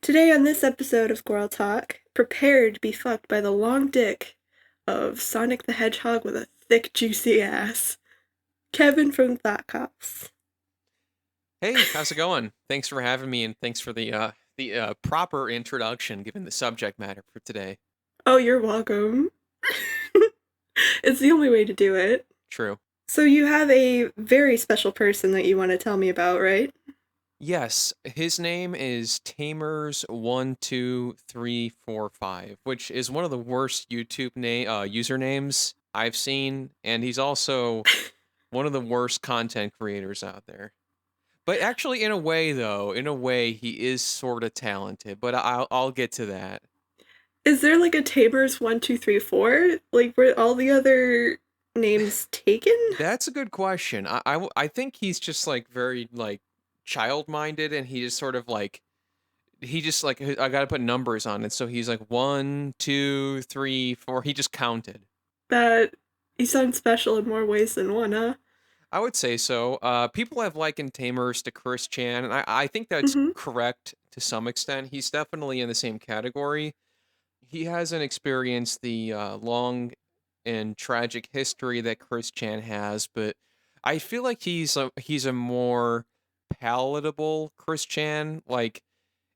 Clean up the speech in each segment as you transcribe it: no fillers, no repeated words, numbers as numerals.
Today on this episode of Gorl Talk, prepare to be fucked by the long dick of Sonic the Hedgehog with a thick, juicy ass. Kevin from Thought Cops. Hey, how's it going? Thanks for having me, and thanks for the proper introduction, given the subject matter for today. Oh, you're welcome. It's the only way to do it. True. So you have a very special person that you want to tell me about, right? Yes, his name is Tamers12345, which is one of the worst YouTube usernames I've seen, and he's also one of the worst content creators out there. But actually, in a way, he is sort of talented. But I'll get to that. Is there like a Tabers 1 2 3 4? Like, were all the other names taken? That's a good question. I think he's just like very like child-minded, and he just sort of like he just like I gotta put numbers on it. So he's like 1, 2, 3, 4. He just counted. That you sound special in more ways than one, huh? I would say so. People have likened Tamers to Chris Chan, and I think that's Mm-hmm. correct to some extent. He's definitely in the same category. He hasn't experienced the long and tragic history that Chris Chan has, but I feel like he's a more palatable Chris Chan. Like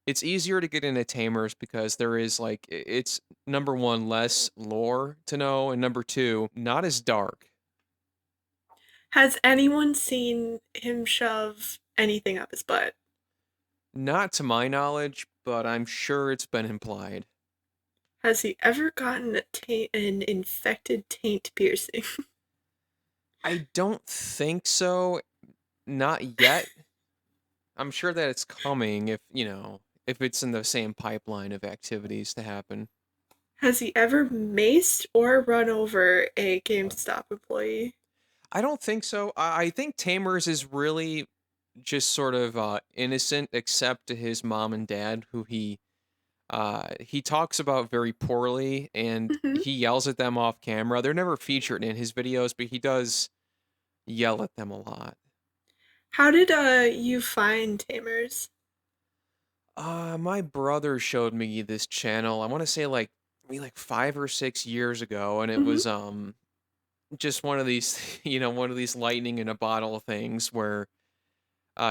it's easier to get into Tamers because there is like it's number one less lore to know, and number two not as dark. Has anyone seen him shove anything up his butt? Not to my knowledge, but I'm sure it's been implied. Has he ever gotten an infected taint piercing? I don't think so. Not yet. I'm sure that it's coming if it's in the same pipeline of activities to happen. Has he ever maced or run over a GameStop employee? I don't think so. I think Tamers is really just sort of innocent, except to his mom and dad, who he talks about very poorly, and Hmm. he yells at them off camera. They're never featured in his videos, but he does yell at them a lot. How did you find Tamers? My brother showed me this channel. I want to say like maybe like 5 or 6 years ago, and it Hmm. was just one of these one of these lightning in a bottle things where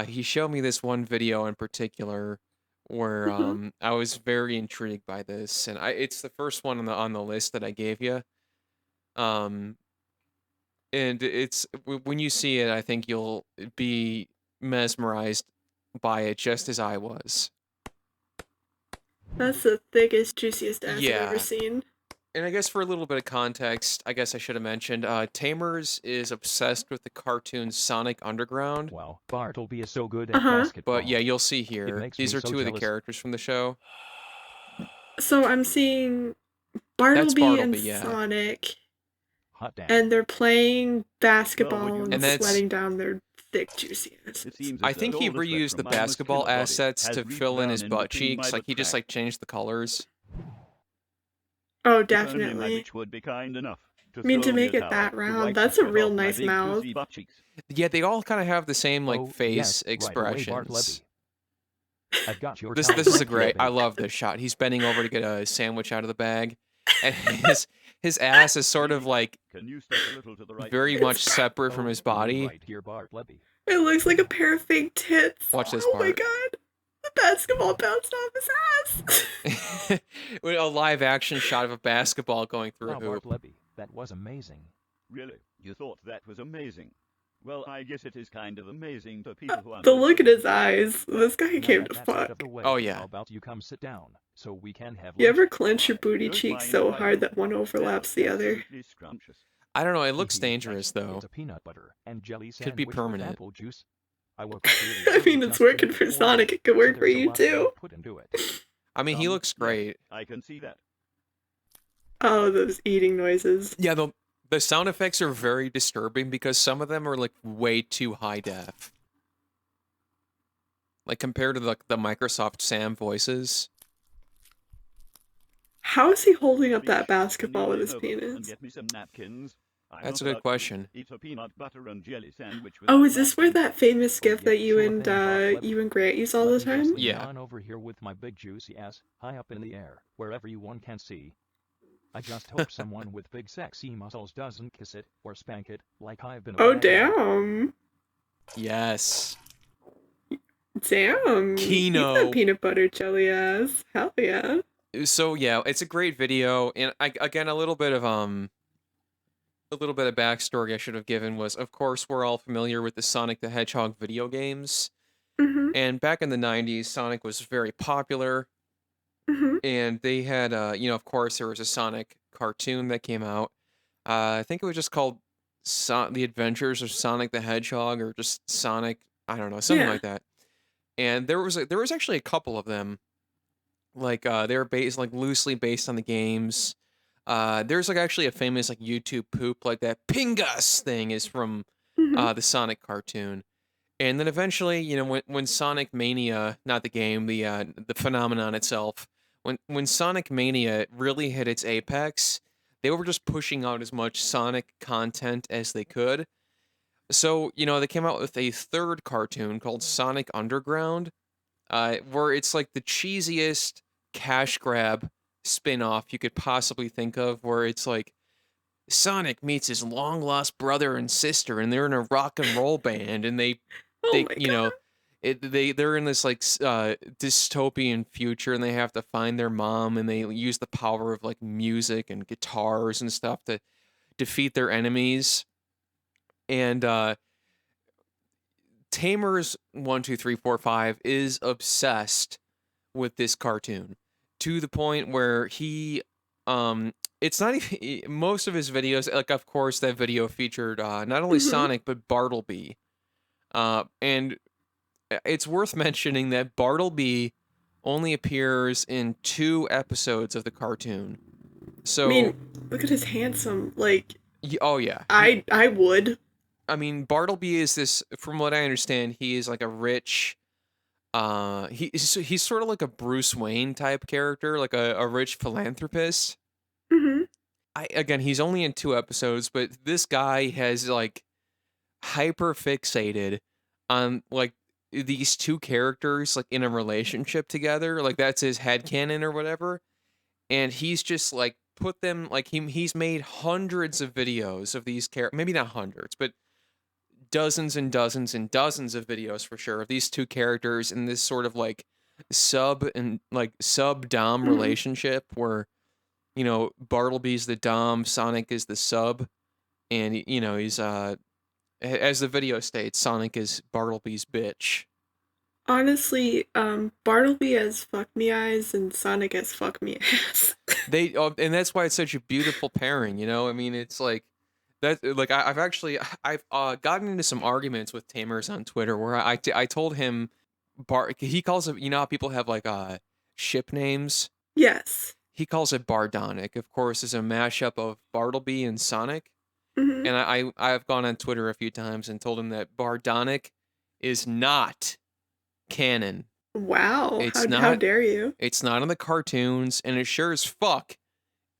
he showed me this one video in particular where Hmm. I was very intrigued by this, and it's the first one on the list that I gave you. Um, and when you see it, I think you'll be mesmerized by it just as I was. That's the thickest, juiciest ass I've ever Yeah. seen. And I guess for a little bit of context, I guess I should have mentioned, Tamers is obsessed with the cartoon Sonic Underground. Wow, Bartleby is so good Uh at huh. But yeah, basketball. you'll see It here. makes These me are so two of the jealous. characters from the show. So I'm seeing That's Bartleby and Bartleby, yeah. Sonic, Hot damn. and they're playing basketball Well, and And that's sweating down their thick, juicy asses. It seems I as think though he all the sweat reused from the my basketball muscular body assets has to reached fill in down his in butt between my cheeks. Like butt he just like cracks. changed the colors. Oh, If only my definitely. bitch would be kind enough to I mean, to throw me make a it that towel to round, wipe the that's a sweat real off my nice big mouth. juicy butt cheeks. Yeah, they all kind of have the same like Oh, face yes, right away, Bartleby. expressions. I've got your This towel this is a right here, great. I baby. love this shot. He's bending over to get a sandwich out of the bag, and his ass is sort of Lady, like can you step a little to the right, very please? much separate from Oh, his you body. right here, Bartleby. It looks like a pair of fake tits. Watch this Oh my part. god. The basketball bounced off his ass. With a live action shot of a basketball going through a Wow, hoop. Bartleby, that was amazing. Really? You thought that was amazing? Well, I guess it is kind of amazing to people who aren't The so look in good. his eyes. This guy Now came that to that's out of fuck. the way, Oh yeah. how about you come sit down so we can have You lunch? ever clench your booty Don't cheeks mind so if I hard do. that one They're overlaps the other? absolutely scrumptious. I don't know. It looks Hee hee. dangerous though. It's a peanut butter and jelly Could be sandwich with permanent. apple juice. I woke up really I early mean, it's just to working make for it for Sonic. you, It could so work for there's a you lot of too. love put into it. I mean, he looks Yes, great. I can see that. Oh, those eating noises. Yeah, the sound effects are very disturbing because some of them are like way too high def. Like compared to the Microsoft Sam voices. How is he holding up that Please, can you basketball with lean his over and penis? get me some napkins? I'm That's not a good about to question. eat a peanut butter and jelly sandwich with Oh, a is this where napkin. that famous Oh, gif yeah, that you sure and thing, Bob. you and Grant use all Let the me just time? lean Yeah. on over here with my big juicy ass, high up in the air, where everyone can see. I just hope someone with big sexy muscles doesn't kiss it, or spank it, like I've been a Oh, bad dad. damn. Yes. Damn. Eat that Kino. peanut butter jelly ass. Hell yeah. So yeah, it's a great video, and again a little bit of backstory I should have given was, of course, we're all familiar with the Sonic the Hedgehog video games, Mm-hmm. and back in the '90s, Sonic was very popular, Mm-hmm. and they had, of course, there was a Sonic cartoon that came out. I think it was just called The Adventures of Sonic the Hedgehog, or just Sonic, I don't know, something Yeah. like that. And there was actually a couple of them, like they were based like loosely based on the games. There's like actually a famous like YouTube poop, like that Pingus thing is from Mm-hmm. the Sonic cartoon. And then eventually, when Sonic Mania, not the game, the phenomenon itself, when Sonic Mania really hit its apex, they were just pushing out as much Sonic content as they could. So, they came out with a third cartoon called Sonic Underground, where it's like the cheesiest cash grab spin-off you could possibly think of, where it's like Sonic meets his long lost brother and sister, and they're in a rock and roll band, and Oh they my god. they're in this like dystopian future, and they have to find their mom, and they use the power of like music and guitars and stuff to defeat their enemies. And Tamers 1, 2, 3, 4, 5 is obsessed with this cartoon to the point where he it's not even most of his videos, like of course that video featured not only Mm-hmm. Sonic but Bartleby. And it's worth mentioning that Bartleby only appears in 2 episodes of the cartoon. I So mean, look at his handsome. Like, oh yeah. I would. I mean, Bartleby is this, from what I understand, he is like a rich he's sort of like a Bruce Wayne type character, like a rich philanthropist. Mm-hmm. He's only in 2 episodes, but this guy has like hyper fixated on like these two characters like in a relationship together. Like that's his headcanon or whatever. And he's just like put them like he's made hundreds of videos of these characters, maybe not hundreds, but dozens and dozens and dozens of videos for sure of these two characters in this sort of like sub dom Mm-hmm. relationship where Bartleby's the dom, Sonic is the sub, and he's as the video states, Sonic is Bartleby's bitch. Honestly, Bartleby has fuck me eyes and Sonic has fuck me ass. And that's why it's such a beautiful pairing. I mean, it's like that. Like I've gotten into some arguments with Tamers on Twitter where I told him he calls it, how people have like ship names. Yes. He calls it Bardonic. Of course, is a mashup of Bartleby and Sonic. Mm-hmm. And I've gone on Twitter a few times and told him that Bardonic is not canon. Wow. It's How not. dare you? It's not in the cartoons, and it sure as fuck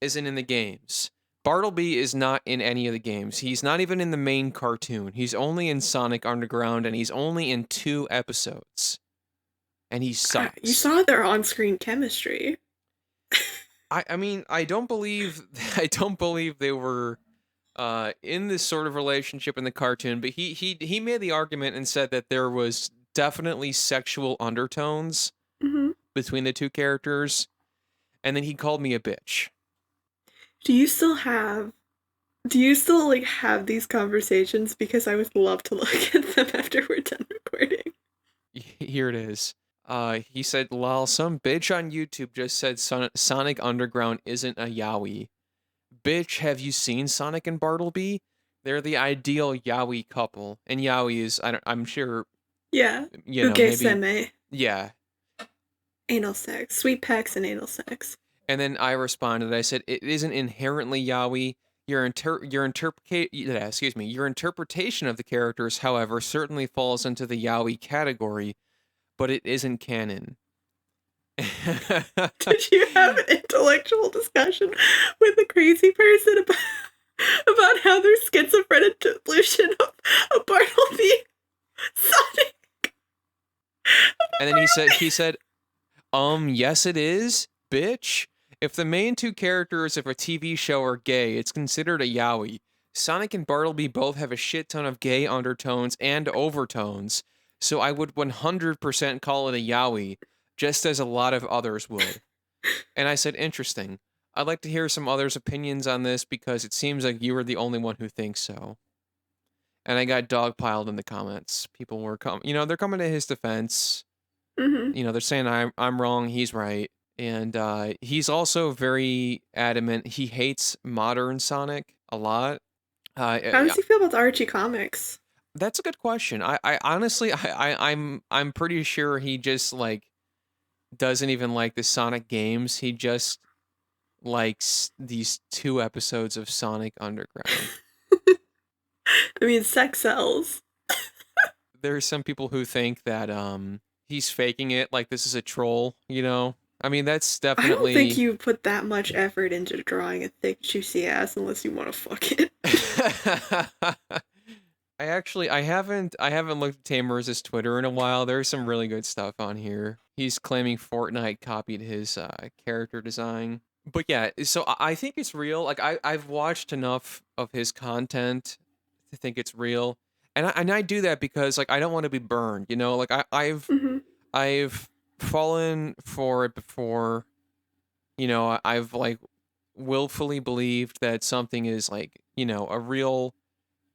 isn't in the games. Bartleby is not in any of the games. He's not even in the main cartoon. He's only in Sonic Underground, and he's only in 2 episodes. And he sucks. You saw their on-screen chemistry. I mean, I don't believe they were in this sort of relationship in the cartoon, but he made the argument and said that there was definitely sexual undertones Mm-hmm. between the two characters, and then he called me a bitch. Do you still like have these conversations? Because I would love to look at them after we're done recording. Here it is. He said, "Lol, some bitch on YouTube just said Sonic Underground isn't a yaoi. Bitch, have you seen Sonic and Bartleby? They're the ideal yaoi couple, and yaoi is I'm sure Yeah. maybe Uke-seme. yeah." Anal sex. Sweet pecs and anal sex. And then I responded. I said, "It isn't inherently yaoi. Your interpretation of the characters, however, certainly falls into the yaoi category, but it isn't canon." Did you have an intellectual discussion with a crazy person about how there's version of Bartleby Sonic. And then he said, yes it is, bitch. If the main two characters of a TV show are gay, it's considered a yaoi. Sonic and Bartleby both have a shit ton of gay undertones and overtones, so I would 100% call it a yaoi, just as a lot of others would. And I said, interesting. I'd like to hear some others' opinions on this because it seems like you were the only one who thinks so. And I got dogpiled in the comments. People were they're coming to his defense. Mm-hmm. They're saying I'm wrong, he's right. And he's also very adamant. He hates modern Sonic a lot. How does he feel about the Archie comics? That's a good question. I honestly, I'm pretty sure he just like doesn't even like the Sonic games. He just likes these 2 episodes of Sonic Underground. I mean, sex sells. There's some people who think that he's faking it, like this is a troll, I mean, that's definitely... I don't think you put that much effort into drawing a thick, juicy ass unless you want to fuck it. I haven't looked at Tamers' Twitter in a while. There's some really good stuff on here. He's claiming Fortnite copied his character design. But yeah, so I think it's real. Like I've watched enough of his content to think it's real. And I do that because like I don't want to be burned, Like I've Mm-hmm. I've fallen for it before. I've like willfully believed that something is like, a real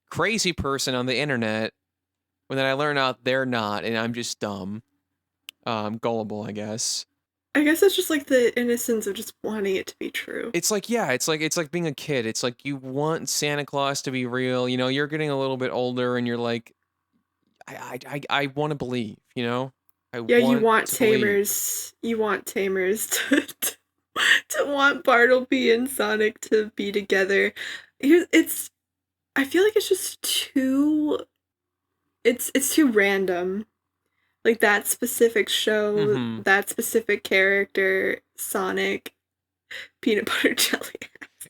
crazy person on the internet when then I learn out they're not and I'm just dumb. Gullible, I guess. I guess it's just like the innocence of just wanting it to be true. It's like, yeah, it's like being a kid. It's like you want Santa Claus to be real. You're getting a little bit older and you're like, I want to believe, Yeah, you want Tamers. Believe. You want Tamers to want Bartleby and Sonic to be together. I feel like it's just too. It's too random. Like that specific show, that specific character, Sonic, peanut butter jelly.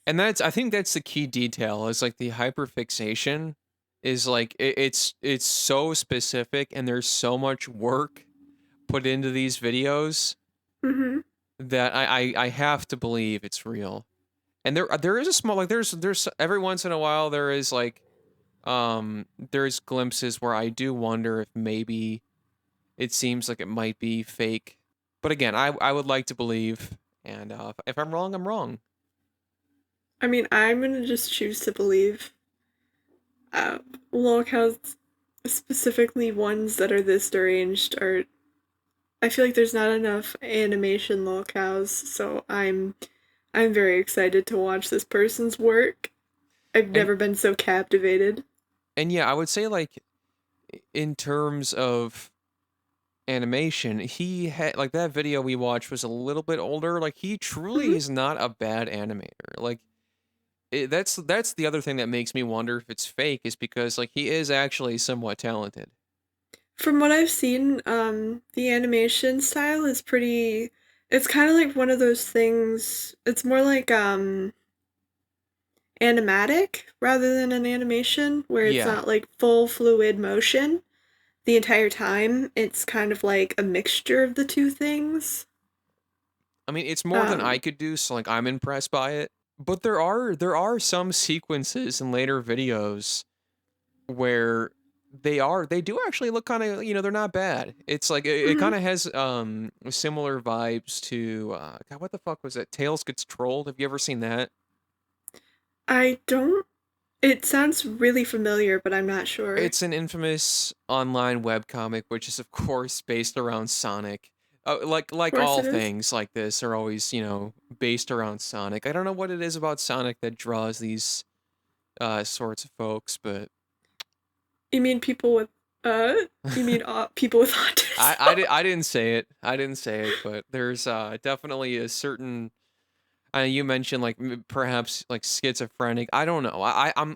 And I think that's the key detail is like the hyperfixation is like it's so specific and there's so much work put into these videos that I have to believe it's real. And there is a small like there's every once in a while there is like there's glimpses where I do wonder if maybe it seems like it might be fake. But again, I would like to believe, and if I'm wrong, I'm wrong. I mean, I'm gonna just choose to believe. Lolcows, specifically ones that are this deranged, are. I feel like there's not enough animation lolcows, so I'm very excited to watch this person's work. I've never been so captivated. And yeah, I would say like, in terms of animation, he had like that video we watched was a little bit older. Like he truly is not a bad animator. Like that's the other thing that makes me wonder if it's fake is because like he is actually somewhat talented. From what I've seen, the animation style is pretty. It's kind of like one of those things. It's more like animatic rather than an animation where it's not like full fluid motion the entire time. It's kind of like a mixture of the two things. I mean, it's more than I could do, so like I'm impressed by it. But there are some sequences in later videos where they do actually look kind of, they're not bad. It's like it kind of has similar vibes to God, what the fuck was that? Tails Gets Trolled. Have you ever seen that? I don't. It sounds really familiar, but I'm not sure. It's an infamous online webcomic, which is of course based around Sonic. Like all things like this are always, based around Sonic. I don't know what it is about Sonic that draws these sorts of folks, but you mean people with people with autism? I didn't say it. I didn't say it, but there's definitely a certain you mentioned like perhaps like schizophrenic. I don't know.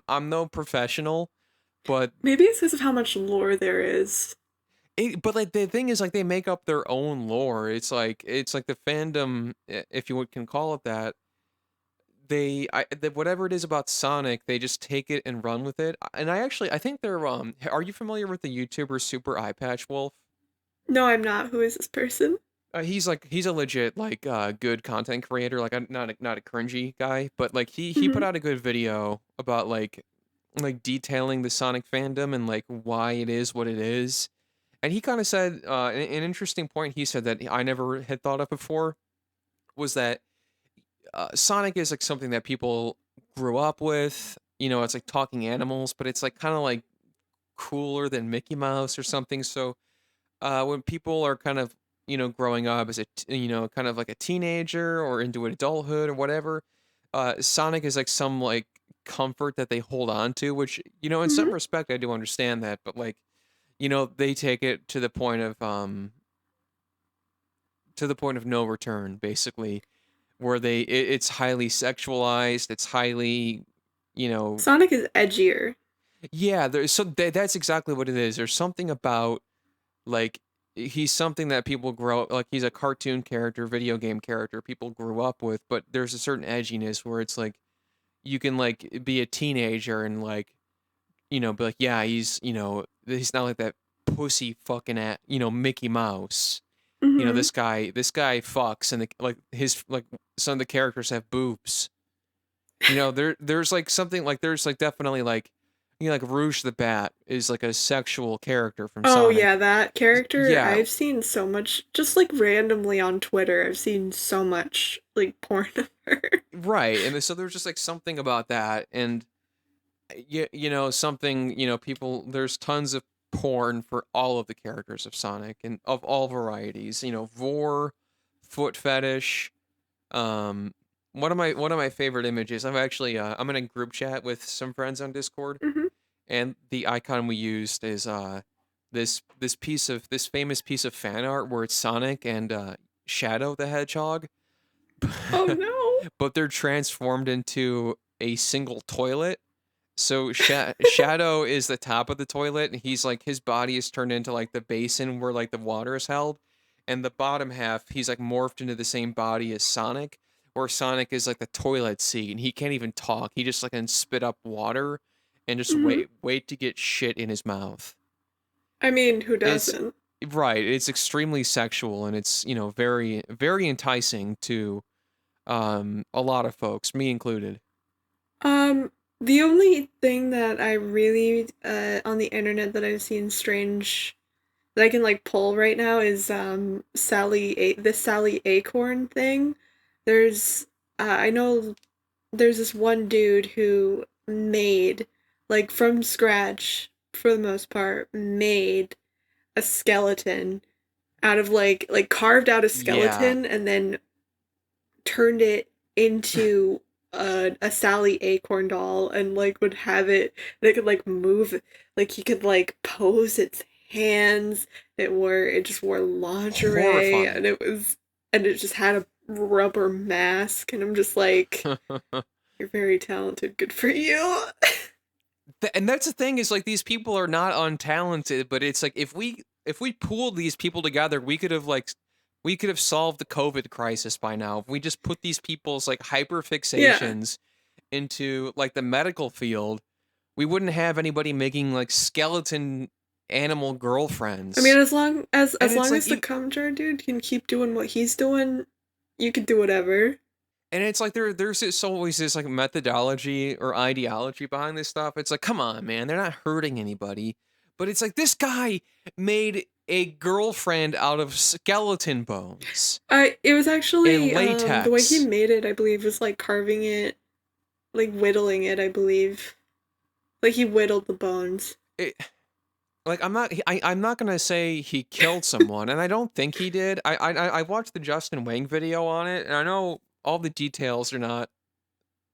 I'm no professional, but maybe it's because of how much lore there is. But like the thing is like they make up their own lore. It's like the fandom, if you can call it that. whatever it is about Sonic, they just take it and run with it. And I think they're are you familiar with the YouTuber Super Eye Patch Wolf? No, I'm not. Who is this person? He's a legit like good content creator, like not a cringy guy, but like he put Hmm. out a good video about like detailing the Sonic fandom and like why it is what it is. And he kind of said an interesting point he said that I never had thought of before was that Sonic is like something that people grew up with. You know, it's like talking animals, but it's like kind of like cooler than Mickey Mouse or something. So when people are kind of growing up as kind of like a teenager or into adulthood or whatever, Sonic is like some like comfort that they hold on to, which in some Hmm. respect I do understand that, but like they take it to the point of no return, basically, where it's highly sexualized, it's highly, you know, Sonic is edgier. yeah. That's exactly what it is. There's something about like he's something that people grow like he's a cartoon character, video game character people grew up with, but there's a certain edginess where it's like you can like be a teenager and like be like, yeah, he's not like that pussy fucking at Mickey Mouse. Hmm. This guy fucks, and like his like some of the characters have boobs. There's like something like there's like definitely like like Rouge the Bat is like a sexual character from Oh yeah, Sonic. that character. Yeah, I've seen so much, just like randomly on Twitter. I've seen so much like porn of her. right. And so there's just like something about that, and something people. There's tons of porn for all of the characters of Sonic and of all varieties. Vor, foot fetish. Um, one of my favorite images. I'm in a group chat with some friends on Discord, Hmm. and the icon we used is this famous piece of fan art where it's Sonic and Shadow the Hedgehog, Oh no. but they're transformed into a single toilet. So Shadow is the top of the toilet, and he's like his body is turned into like the basin where like the water is held, and the bottom half he's like morphed into the same body as Sonic, where Sonic is like the toilet seat, and he can't even talk. He just like can spit up water, and just Hmm. wait to get shit in his mouth. I mean, who It's doesn't? right. It's extremely sexual, and it's very very enticing to a lot of folks, me included. Um, the only thing that I really on the internet that I've seen strange that I can like pull right now is this Sally Acorn thing. There's I know there's this one dude who made like from scratch for the most part made a skeleton out of like carved out a Yeah, skeleton and then turned it into a Sally Acorn doll and like would have it they could like move like he could like pose its hands. It just wore lingerie and horrifying. it just had a rubber mask and I'm just like you're very talented, good for you. And that's the thing is like these people are not untalented, but it's like if we pooled these people together, we could have solved the COVID crisis by now. If we just put these people's like hyper Yeah. fixations into like the medical field, we wouldn't have anybody making like skeleton animal I mean girlfriends. as And it's long like as the you cum jar dude can keep doing what he's doing, you could do whatever. and it's like always this like methodology or ideology behind this stuff. It's like, come on, man, they're not hurting anybody. But it's like this guy made a girlfriend out of skeleton bones I it was and actually the way he latex. made it, I believe, was like carving it, like whittling it, I believe. Like he whittled the bones. It, like I'm not gonna say he killed someone, and I don't think he did. I watched the Justin Wang video on it, and I know all the details are not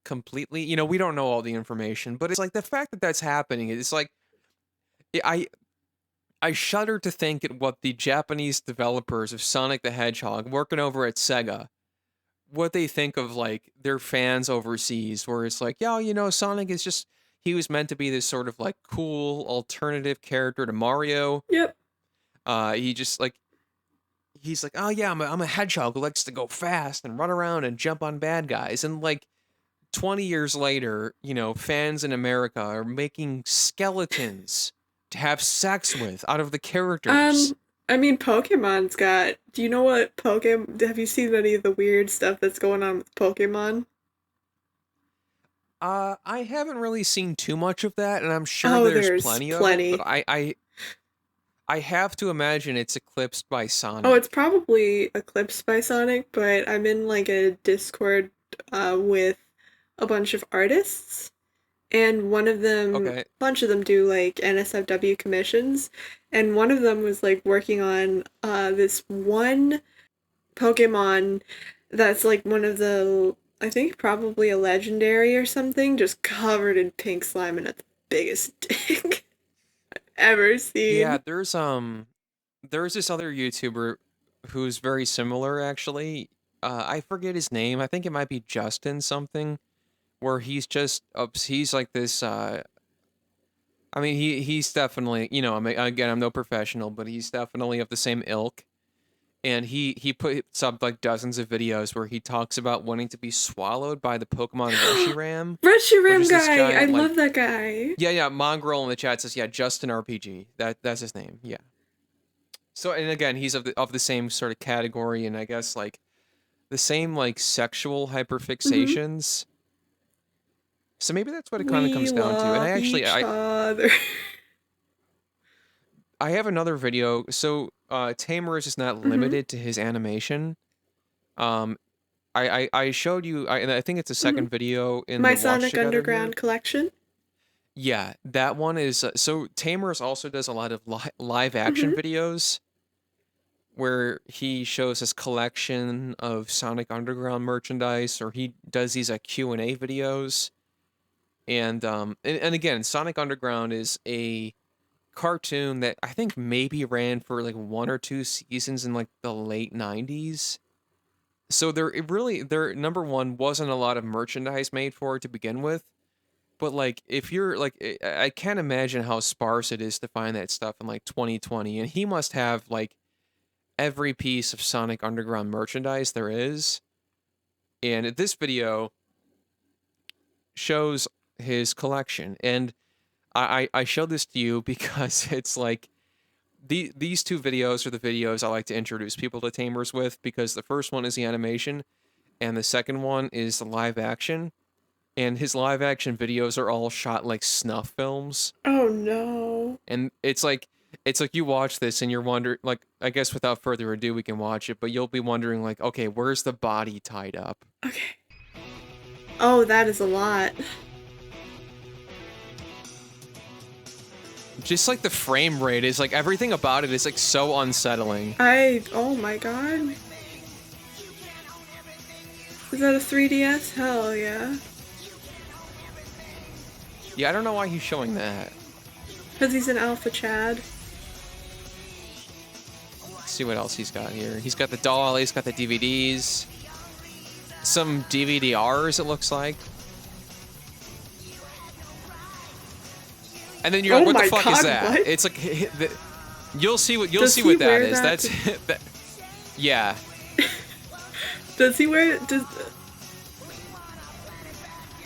completely. We don't know all the information, but it's like the fact that that's happening. It's like I shudder to think at what the Japanese developers of Sonic the Hedgehog working over at Sega, what they think of like their fans overseas, where it's like, yeah, Sonic is just he was meant to be this sort of like cool alternative character to Mario. Yep. He just like he's like, oh yeah, I'm a hedgehog who likes to go fast and run around and jump on bad guys, and like 20 years later, fans in America are making skeletons to have sex with out of the characters. I mean, Pokemon's got. Do you know what Pokemon? Have you seen any of the weird stuff that's going on with Pokemon? I haven't really seen too much of that, and I'm sure Oh, there's there's plenty of it, but plenty. I have to imagine it's eclipsed by Oh, it's Sonic. probably eclipsed by Sonic, but I'm in like a Discord with a bunch of artists, and one of them, Okay. a bunch of them do like NSFW commissions, and one of them was like working on this one Pokemon that's like one of the, I think probably a legendary or something, just covered in pink slime and it's the biggest dick I've ever Yeah, seen. there's this other YouTuber who's very similar actually. I forget his name. I think it might be Justin something, where he's like this I mean he's definitely, again, I'm no professional, but he's definitely of the same ilk. And he puts up like dozens of videos where he talks about wanting to be swallowed by the Pokemon Reshiram, which Reshiram is this guy! I giant like love that guy! yeah, Mongrel in the chat says, yeah, Justin RPG. That's his name. Yeah. So, and again, he's of the same sort of category, and I guess like the same like sexual Hmm. hyperfixations. So maybe that's what it kind of We comes down to. And love each I other. I have another video. So Tamer is not Hmm. limited to his animation. Um, I showed you, and I think it's a Hmm. second video in My the watch Sonic together here. Underground collection. Yeah, that one is so Tamers also does a lot of live action Hmm. videos where he shows his collection of Sonic Underground merchandise, or he does these Q&A videos. And again, Sonic Underground is a cartoon that I think maybe ran for like one or two seasons in like the late 90s. So there number one wasn't a lot of merchandise made for it to begin with. But like if you're like I can't imagine how sparse it is to find that stuff in like 2020, and he must have like every piece of Sonic Underground merchandise there is. And this video shows his collection. And I showed this to you because it's like these two videos are the videos I like to introduce people to Tamers with, because the first one is the animation and the second one is the live action. And his live action videos are all shot like snuff films. Oh no. And it's like you watch this and you're wondering, like, I guess without further ado we can watch it, but you'll be wondering like, okay, where's the body tied up? Okay. Oh, that is a lot. Just like the frame rate is like, everything about it is like so unsettling. Oh my god. Is that a 3DS? Hell yeah. Yeah, I don't know why he's showing that. Because he's an alpha Chad. Let's see what else he's got here. He's got the doll, he's got the DVDs. Some DVD-Rs, it looks like. And then you're Oh like, what the my fuck is god, that? what? It's like you'll see what Does he that wear is. that That, yeah. Does he wear it?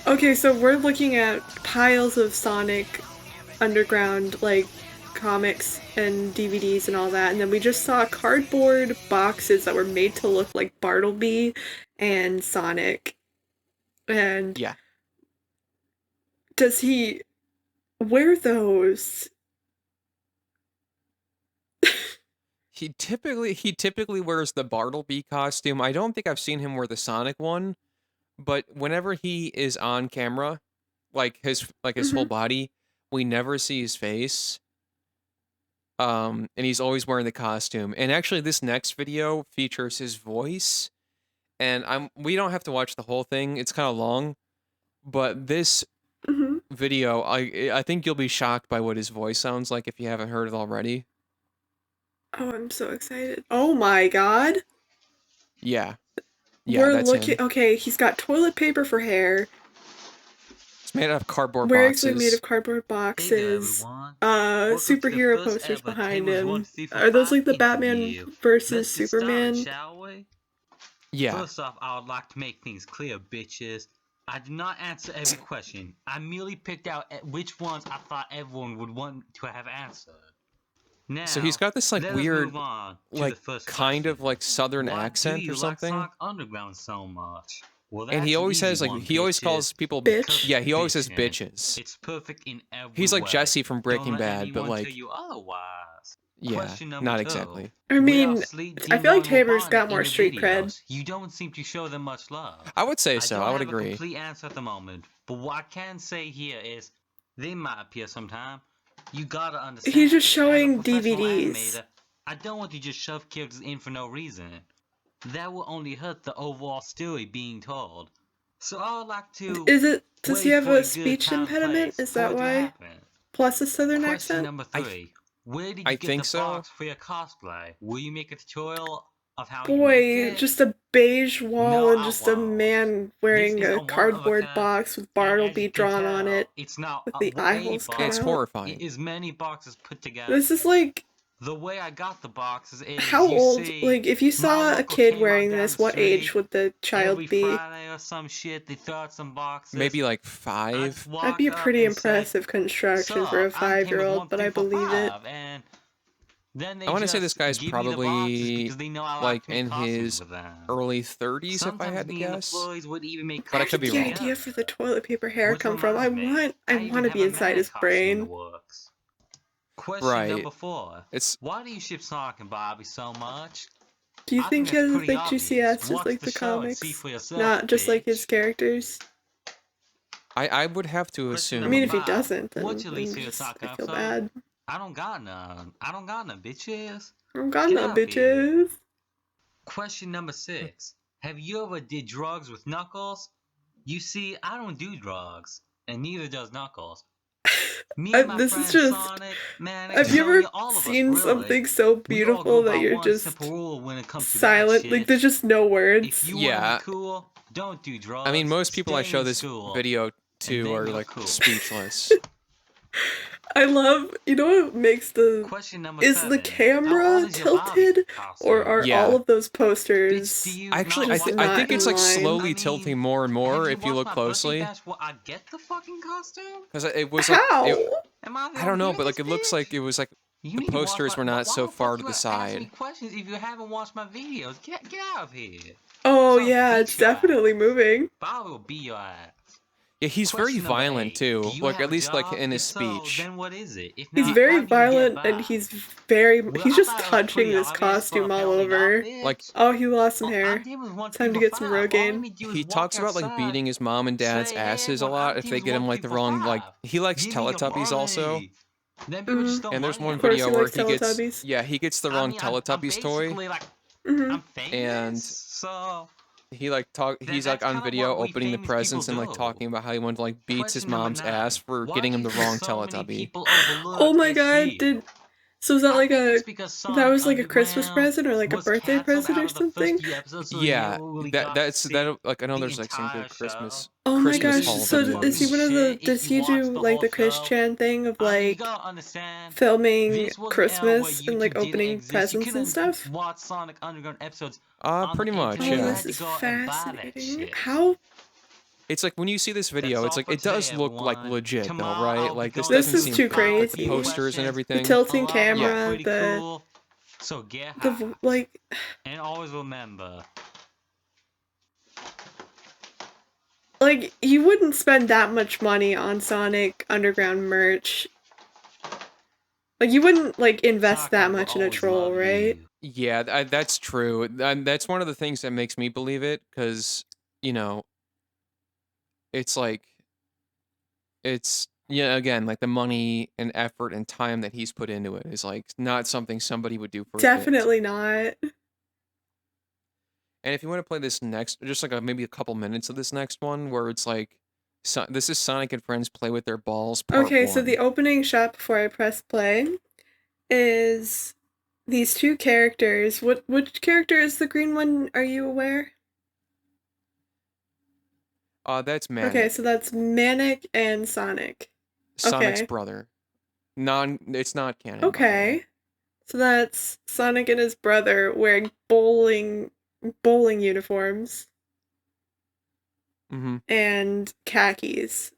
Okay, so we're looking at piles of Sonic Underground, like, comics and DVDs and all that, and then we just saw cardboard boxes that were made to look like Bartleby and Sonic. And Yeah. does he wear those? He typically wears the Bartleby costume. I don't think I've seen him wear the Sonic one, but whenever he is on camera, like his whole Hmm. body, we never see his face. And he's always wearing the costume. And actually this next video features his voice, and we don't have to watch the whole thing. It's kind of long, but this Hmm. video, I think you'll be shocked by what his voice sounds like if you haven't heard it already. Oh, I'm so excited. Oh my god. Yeah. Yeah, We're that's looking. him. Okay, he's got toilet paper for hair. It's made out of cardboard We're actually made boxes. of cardboard Hey there, boxes. everyone. Welcome to the Superhero first posters ever behind Tamers him. 1 Are those 5 like the Batman interview. versus Let's get started, Superman? shall we? Yeah. First off, I would like to make things clear, bitches. I did not answer every question. I merely picked out which ones I thought everyone would want to have answered. Now, So he's got this like let us weird, move on to like the first kind question. of like southern Why accent do you or like something. Sonic Underground so much? Well, And he that's an always easy has like one, he always bitches. calls people Bitch. Yeah, he always says Bitchin'. bitches. It's perfect in every He's like way. Jesse from Breaking Don't let Bad, but anyone like tell you otherwise. yeah, Question number not 2. exactly. I mean, I feel like Tabor's got more street cred. You don't seem to show them much love. I would say so. don't I would have agree. a complete answer at the moment, but what I can say here is they might appear sometime. You gotta understand. He's just as a showing professional DVDs. animator, I don't want to just shove characters in for no reason. That will only hurt the overall story being told. So I would like to. Does he have a speech impediment? Is that why? Plus a southern Question accent? number 3. Where did you I get think the so. box for your cosplay? Will you make a tutorial of how you make Boy, it? just a beige wall No, and I just a won't. man wearing This is a a one of a cardboard kind, box with and as Bartleby you can drawn on tell, it it's not with the eye holes cut It's out. horrifying. It is many boxes put together. This is like, The way I got the boxes is how you old? see, Like, if you my saw a local kid Kmart wearing down this, the what age street, would the child every be? Friday or some shit, they throw out some boxes. Maybe like I 5. just That'd be a walk up pretty and say, impressive construction for a "Sup, I'm Tim with 5-year-old, but I believe it. 1345," and then they I want to say this just guy's give me the boxes probably because they know I like like to make in costumes his with them. early 30s, if I Sometimes had to me and the guess. boys would even make But I Where could did be the wrong. idea for the toilet paper hair Which come from? reminds me, I even want to have be a inside man his costume in the brain. works. Question Right. number 4. It's Why do you ship Sonic and Bobby so much? Do you I think he that's has pretty like juicy obvious. ass just Watch like the the show and see comics? for yourself, Not just like his bitch. characters? I would have to Question I assume. mean, number if he 5. doesn't, What's your then least favorite just, Sonic I feel episode? bad. I don't got none. I don't got none, bitches. I'm Get gonna, out here. bitches. Question number 6. Have you ever did drugs with Knuckles? You see, I don't do drugs, and neither does Knuckles. Me and my This friend is just. Sonic, man, Have you Sonya, ever all of us, seen really. something so We all beautiful go by that you're one just simple rule when it comes to that silent? shit. Like, there's just no If words. you wanna Yeah. be cool, don't do drugs. I mean, most people I stay show in this school, video and to then are you're like cool. speechless. I love. You know what makes the. Question number Is 7. the How camera old is your Bobby tilted? Or costume? are Yeah. all of those Bitch, posters. do you Actually, not I, Just watch I not think in it's like line? slowly I mean, tilting more and have more you if you watched look my birthday closely. bash where I get the fucking costume? Because it was like How? Am I the I don't only know, one but in like this it looks like bitch? it was like You the need to watch posters my, were not why so the far fuck to you the ask me side. questions if you haven't watched my videos? Get out of here. Oh, Son, yeah, beat it's your definitely ass. moving. Bobby will beat your ass. Yeah, he's very Question number violent 8. too. Do you Like have at a least like job? in his If so, speech. then what is it? If He's not, very how do you get violent by? and he's Well, he's I just thought it was touching pretty this obvious, but costume all apparently not, over. Like bitch. Oh, he lost some Oh, I'm hair. Tim with Time to get some 1345. All I Rogaine. need to do is he walk talks about like outside, beating his mom and dad's say, hey, asses a everyone, lot I'm if Tim they with get him like the wrong like 1345. he likes Give me your Teletubbies also. money. Then people just throw And there's money one at Of course, video he where likes he gets Teletubbies. yeah, he gets the I wrong mean, I'm Teletubbies toy basically like, Mm-hmm. I'm famous, and so he like he's like that's on kind of video what we opening the famous people presents and like do. talking about how he went to like beats his Question number mom's 9. ass for Why getting do him you the think wrong so many Teletubby. people Oh overlook my god, SG? so is that I like think it's a because that Sonic was like a Christmas Underground present or like a was birthday canceled present out or of the first something? few episodes, so you Yeah, never really that got to that's see that like I know the there's like some entire good Christmas show. Oh my It Christmas gosh, haul loses so the videos. is he fucking one of the shit does if you he watch do the like whole the Chris show. Chan thing of I mean, you like gotta understand, filming this was an era where Christmas and like YouTube didn't opening exist. You presents and couldn't stuff? watch Sonic Underground episodes on the Pretty much, internet. Oh, You yeah. this had to is go out and buy that fascinating. shit. How It's like when you see this That's video, it's all like for it today, does look like everyone. legit though, Tomorrow right? I'll be Like this going This doesn't is through seem too fake with the crazy. 5 posters and questions. the everything. tilting A lot of them Yeah. are camera, pretty the cool. So get the hyped. like And always remember, like you wouldn't spend that much money on Sonic Underground merch. Like you wouldn't like invest that Sonic will much in a always troll, love right? you. Yeah, that's true. And that's one of the things that makes me believe it because, you know, it's like it's yeah, again, like the money and effort and time that he's put into it is like not something somebody would do for a gift. Definitely not. And if you want to play this next, just like maybe a couple minutes of this next one, where it's like, this is Sonic and Friends Play with Their Balls Part Okay, 1. so the opening shot before I press play is these two characters. Which character is the green one? Are you aware? That's Manic. Okay, so that's Manic and Sonic. Sonic's okay. brother. It's not canon. Okay. So that's Sonic and his brother wearing bowling uniforms. Mm-hmm. and khakis.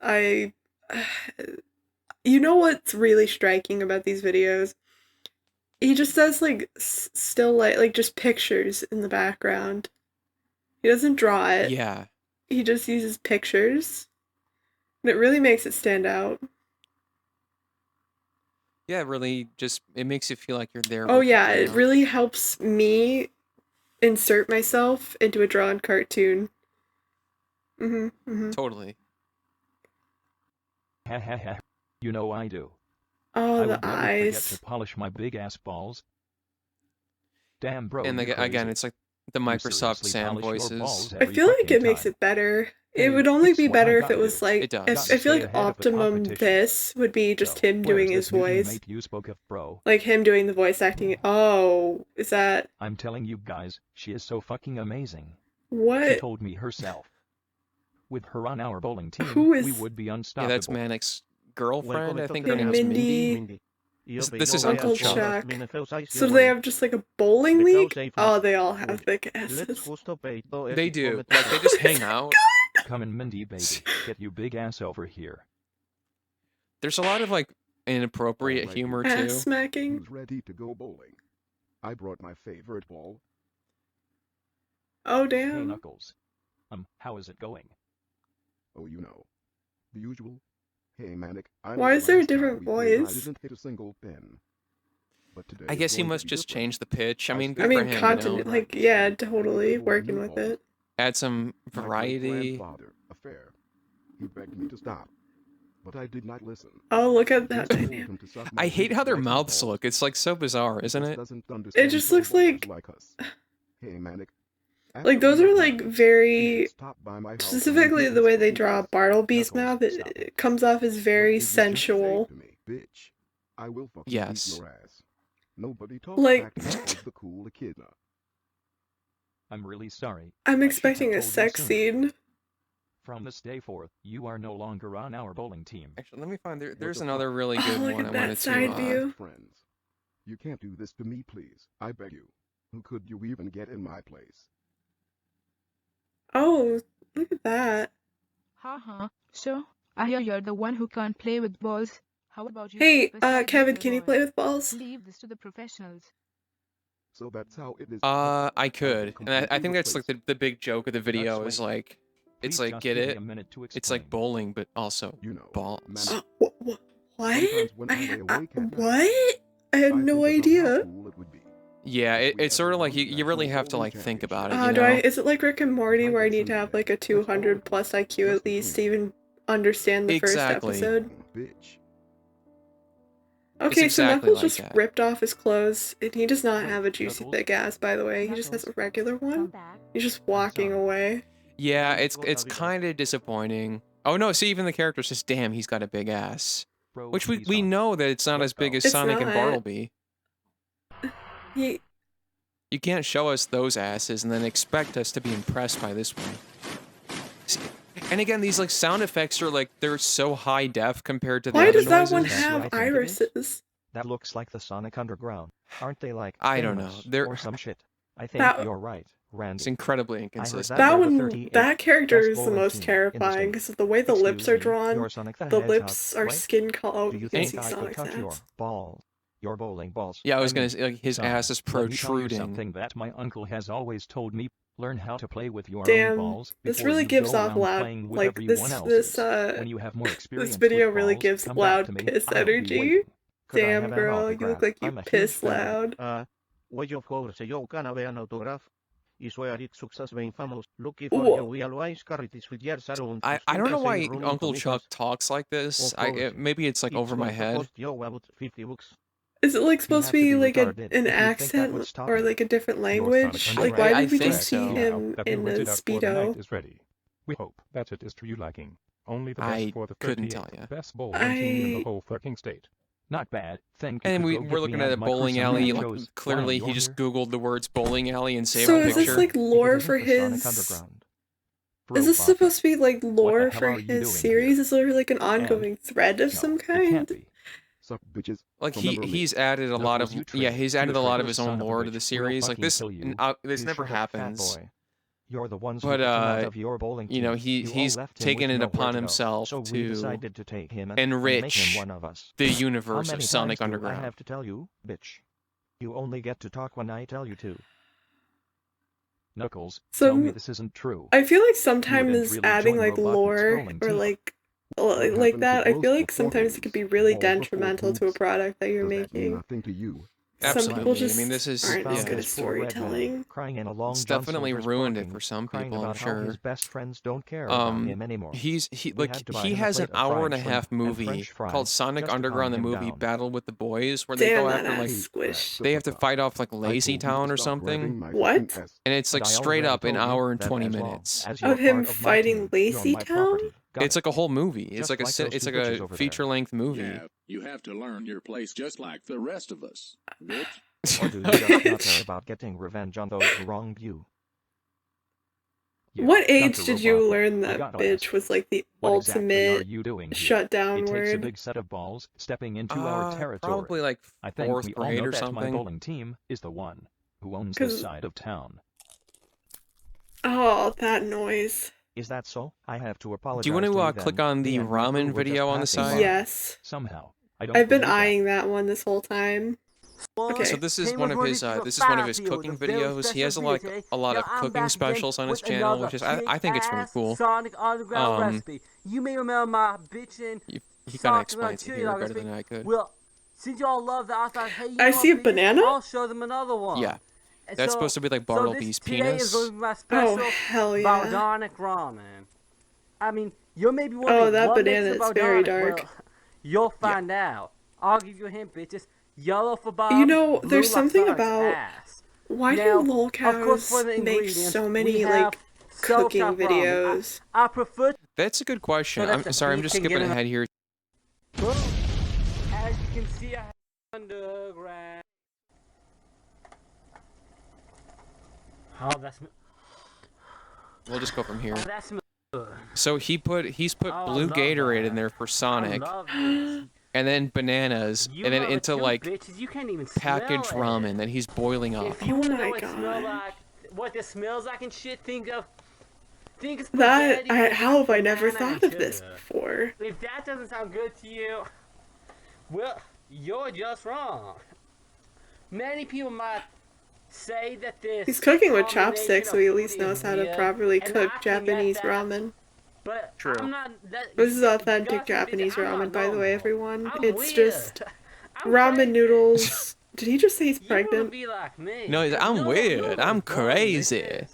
You know what's really striking about these videos? He just does like still like just pictures in the background. He doesn't draw it. Yeah. He just uses pictures. And it really makes it stand out. Yeah, it really just it makes you feel like you're there. Oh with yeah, it, you it know? really helps me insert myself into a drawn cartoon. Totally. Ha ha ha. You know I do. Oh, I the would never forget to eyes. polish my big ass balls. Damn, bro, And you again, crazy. it's like the You Microsoft seriously Sam polish your voices. balls I every feel like fucking it makes time. it better. It Hey, would only it's be what I better if gotta it was do. like It does. Gotta I feel stay like ahead of the optimum competition. this would be just So, him where's doing this his new voice. teammate you spoke of, bro? Like him doing the voice acting. Oh, is that I'm telling you guys, she is so fucking amazing. She what? told me herself. With her on our bowling team, Who we is would be Yeah, unstoppable. that's Manic's girlfriend. I think her Hey, name's Mindy. Mindy. This is Uncle Uncle Chuck. Chuck. So do they have just like a bowling league? Oh, they all have thick asses. They do. Like they just hang out. Come in, Mindy, baby. Get you big ass over here. There's a lot of like inappropriate Alright, humor Ass too. smacking. Who's ready to go bowling? I brought my favorite ball. Oh Hey, damn. Knuckles. How is it going? Oh, you know. The usual. Hey, Manic. Why is there a different I voice? didn't hit a single pin. But today I is guess he going to must be just different. change the pitch. I mean, I good I for mean, him, content, like, yeah, totally Bought working new with ball. it. Add some My variety. great-grandfather, a fair. He begged me to stop. But I did not listen. Oh, look at Just that told dynamic. him to suck I my hate how big their sexy mouths balls. look. It's like so bizarre, He isn't just it? doesn't understand just pro looks bowlers like us. Hey, Manic. Like, those are, like, He very... stopped by my house Specifically, and the way they beat draw us. Bartleby's Knuckles, mouth, stop it. it comes off as What very did you just say sensual. to me, bitch? I will fucking Yes. beat your ass. Nobody talks Like- back to Knuckles the cool echidna. I'm really sorry. I'm I should have expecting a told you sex sooner. scene. From this day forth, you are no longer on our bowling team. Actually, let me find there's the another fuck? really Oh, good look one at I that wanted side to view. Friends, you can't do this to me, please. I beg you. Who could you even get in my place? Oh, look at that. Haha. So, I hear you're the one who can't play with balls. How about you? Hey, step aside, Kevin, Mr. can you Boy? play with balls? Leave this to the professionals. So that's how it is. I could. And I completely think that's like replace the big joke of the video is wait. like it's Please like just get give me it? a minute to It's like explain. bowling but also You know, balls. Manic. What? Sometimes when I lay awake at night, What? I had I no think about how idea. cool it would be. Yeah, If we it's ever sort of like won you national really have to bowling like think about it, championship. you know? Is it like Rick and Morty where I need to Someday, have like a let's all 200 plus IQ just at the least to three. even understand the first Exactly. episode? Bitch. Okay, so exactly Knuckles like just that. ripped off his clothes, and he does not Wait, have a juicy Knuckles? thick ass, by the way. He just has a regular Come one. back. He's just walking sorry. away. Yeah, it's kind of disappointing. Oh no, see even the character says, "Damn, he's got a big ass." Bro, Which please we don't. know that it's not Let's as big go. as It's Sonic and not. Bartleby. He You can't show us those asses and then expect us to be impressed by this one. See- And again, these like sound effects are like they're so high def compared to the Why other does that noises. one That's what I have think it is. irises? That looks like the Sonic Underground. Aren't they like I don't know. famous They're or some shit? I think That- you're right, Randy. it's incredibly I heard inconsistent. That they're the one, 38th that character best is the bowling most team in the terrifying state. because of the way the lips Excuse are me, drawn. you're Sonic the The Hedgehog, lips are right? skin color. Oh, Do you you can think see I could Sonic's touch your ass. your bowling balls? Yeah, I was gonna mean, say like his son, ass is let me tell you protruding. something that my uncle has always told me. Learn how to play with your own Damn, balls this before really you gives go off around loud, playing with like everyone else's. When you have more experience this video with really balls, gives come back loud to me. piss I'll be energy. waiting. Could I Damn, have an girl, you autograph? look like you I'm a huge piss fan. loud. Hoje of course eu can have an autograph. Isso é dit success bem famous. Looking for Ooh. you always caritis with years around. I don't know why Uncle Chuck talks like this. Of course. Maybe it's like over my head. Cost you about 50 bucks. Is it like supposed to have to be be like retarded an if you think that accent would stop or me. like a different Sonic language? Like, Underground. why I did we think just see so. him that we in a rented out for the night Speedo? is ready. We hope that it is to your liking. Only the best I for the couldn't 38th tell ya. best bowling team in the I- whole fucking state. Not bad. Think you And could go we're get looking me at and a my bowling person alley. who Like, chose clearly, while he you're just here? Googled the words bowling alley and saved So a is this picture. like lore It for isn't the Sonic his... Underground. Is this Bro, supposed to be like lore hell for are you his doing series? here? Is there like an ongoing thread of No, some it can't kind? be. Suck bitches. Like Remember me. he's added a lot of Knuckles, you yeah trick. he's You added a lot of traitorous his son own of a lore to bitch. the We'll series. Like fucking this kill you. this You never shut up, fat happens. boy. You're the ones But who took him out of your bowling you know, team. You all he's left him taken with it nowhere upon to go. himself So we to decided to take him and make enrich him one of us. the How universe many of Sonic times do I Underground. have to tell you, bitch? You only get to talk when I tell you to. Knuckles, tell me So this isn't true. I feel like You wouldn't sometimes really adding join like Robotnik's lore bowling or team. like What like happened to that, I those feel like before sometimes it could be moves? really Balls before detrimental to a hoops? product that you're Does that mean making. nothing to you? Some people Absolutely. I just mean, this is aren't as Found good yeah. at this poor red man storytelling. crying in a long It's John definitely Silver's ruined it parking, for some crying people, I'm about how his sure. best friends don't care about him anymore. He We like had to buy he him a has an plate of hour and fried a shrimp half and movie French called fries Sonic just to Underground, the calm him movie down. Battle with the Boys, where they Damn, go that after ass like squish. they have to fight off like I Lazy told you to Town or stop grabbing something, my What? fucking ass. and it's And like I straight already up an told you hour and that 20 as long minutes. as you're Of him part of my fighting team, Lazy you're my Town? property. Got It's it? like a whole movie. It's Just like like those two bitches a over there. feature-length movie. Yeah, you have to learn your place just like the rest of us, bitch. Or do you just not care about getting revenge on those who wronged you? Yeah, What age Dr. did you Robotnik, learn I that gotta bitch ask, was like the what exactly are ultimate you doing here? shutdown It takes a word? big set of balls stepping into our territory. Probably like I think 4th we all grade know or that my something. bowling team is the one who owns this 'Cause side of town. oh, that noise. Is that so? I have to Do apologize you want to to you click then. on Me the and my crew ramen were just video on the passing side? by. Yes. Somehow, I don't I've been believe that. eyeing that one this whole time. So Okay. this is one of his cooking videos. He has a lot of cooking specials on his channel, which is I think it's really cool. Sonic Underground recipe. You may remember my bitchin' He kind of Sonic explains it chili here dog better recipe. than I could. Well, since y'all love that, I thought, hey, you I know see a what, bitches? banana? I'll show them another one. Yeah, And that's so- supposed to be like so Bartleby's today is going penis. to be my special Oh, hell yeah. Baldonic ramen. I mean, you may be Oh, wondering that what banana makes is it very Baldonic. dark. Well, you'll find out. I'll give you a hint, bitches. Yellow for Bob. You know, blue there's like something Sonic's about ass. why Now, do lol of course, for cows the make ingredients, so we many have like soaked cooking up ramen. videos? I prefer That's a good question. So that I'm the sorry, I'm beef just can skipping get in- ahead here. Boom. As you can see, I have underground. Oh, that's We'll just go from here. that's good. So he's put Oh, I blue love Gatorade that. in there for I Sonic, love this. and then bananas, You and then love it into too, like bitches. You can't even packaged smell ramen it. that he's boiling up. If you Oh wanna know my what it smell God. like, what this smells like and shit, think of That spaghetti I, with how have I never banana and thought of this sugar. before? If that doesn't sound good to you, well, you're just wrong. Many people might say that this He's cooking with combination chopsticks, so of he at food least knows is how to weird, properly and cook I can get Japanese that, ramen. But True. I'm not. This is authentic disgusting, bitch. Japanese I'm not ramen, by the way, normal. everyone. I'm It's weird. just I'm ramen crazy. noodles. Did he just say he's You wanna pregnant? be like me? No, 'cause I'm you're weird. I'm boring, crazy. bitches.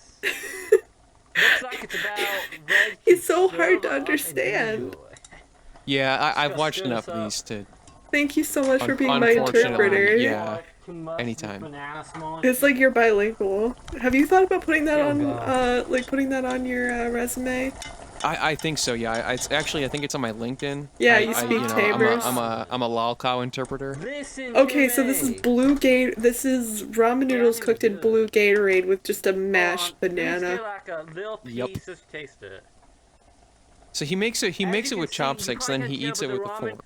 Looks like it's about red It's so serve hard to up and understand. enjoy. Yeah, I've Just watched stir enough this of up. these to. Thank you so much for being my Unfortunately, interpreter. yeah. Too much anytime. banana small. It's like you're bilingual. Have you thought about putting that Oh, on, God. like putting that on your resume? I think so. Yeah, it's actually I think it's on my LinkedIn. Yeah, I, you I, speak know, Tamers. I'm a lolcow interpreter. Listen Okay, to so this is me. This is ramen noodles cooked in blue Gatorade with just a mashed Let me just banana. get like a little Yep. piece of taster. So he makes it you with can see, chopsticks, you then probably he can't eats tell, it but with the a ramen fork.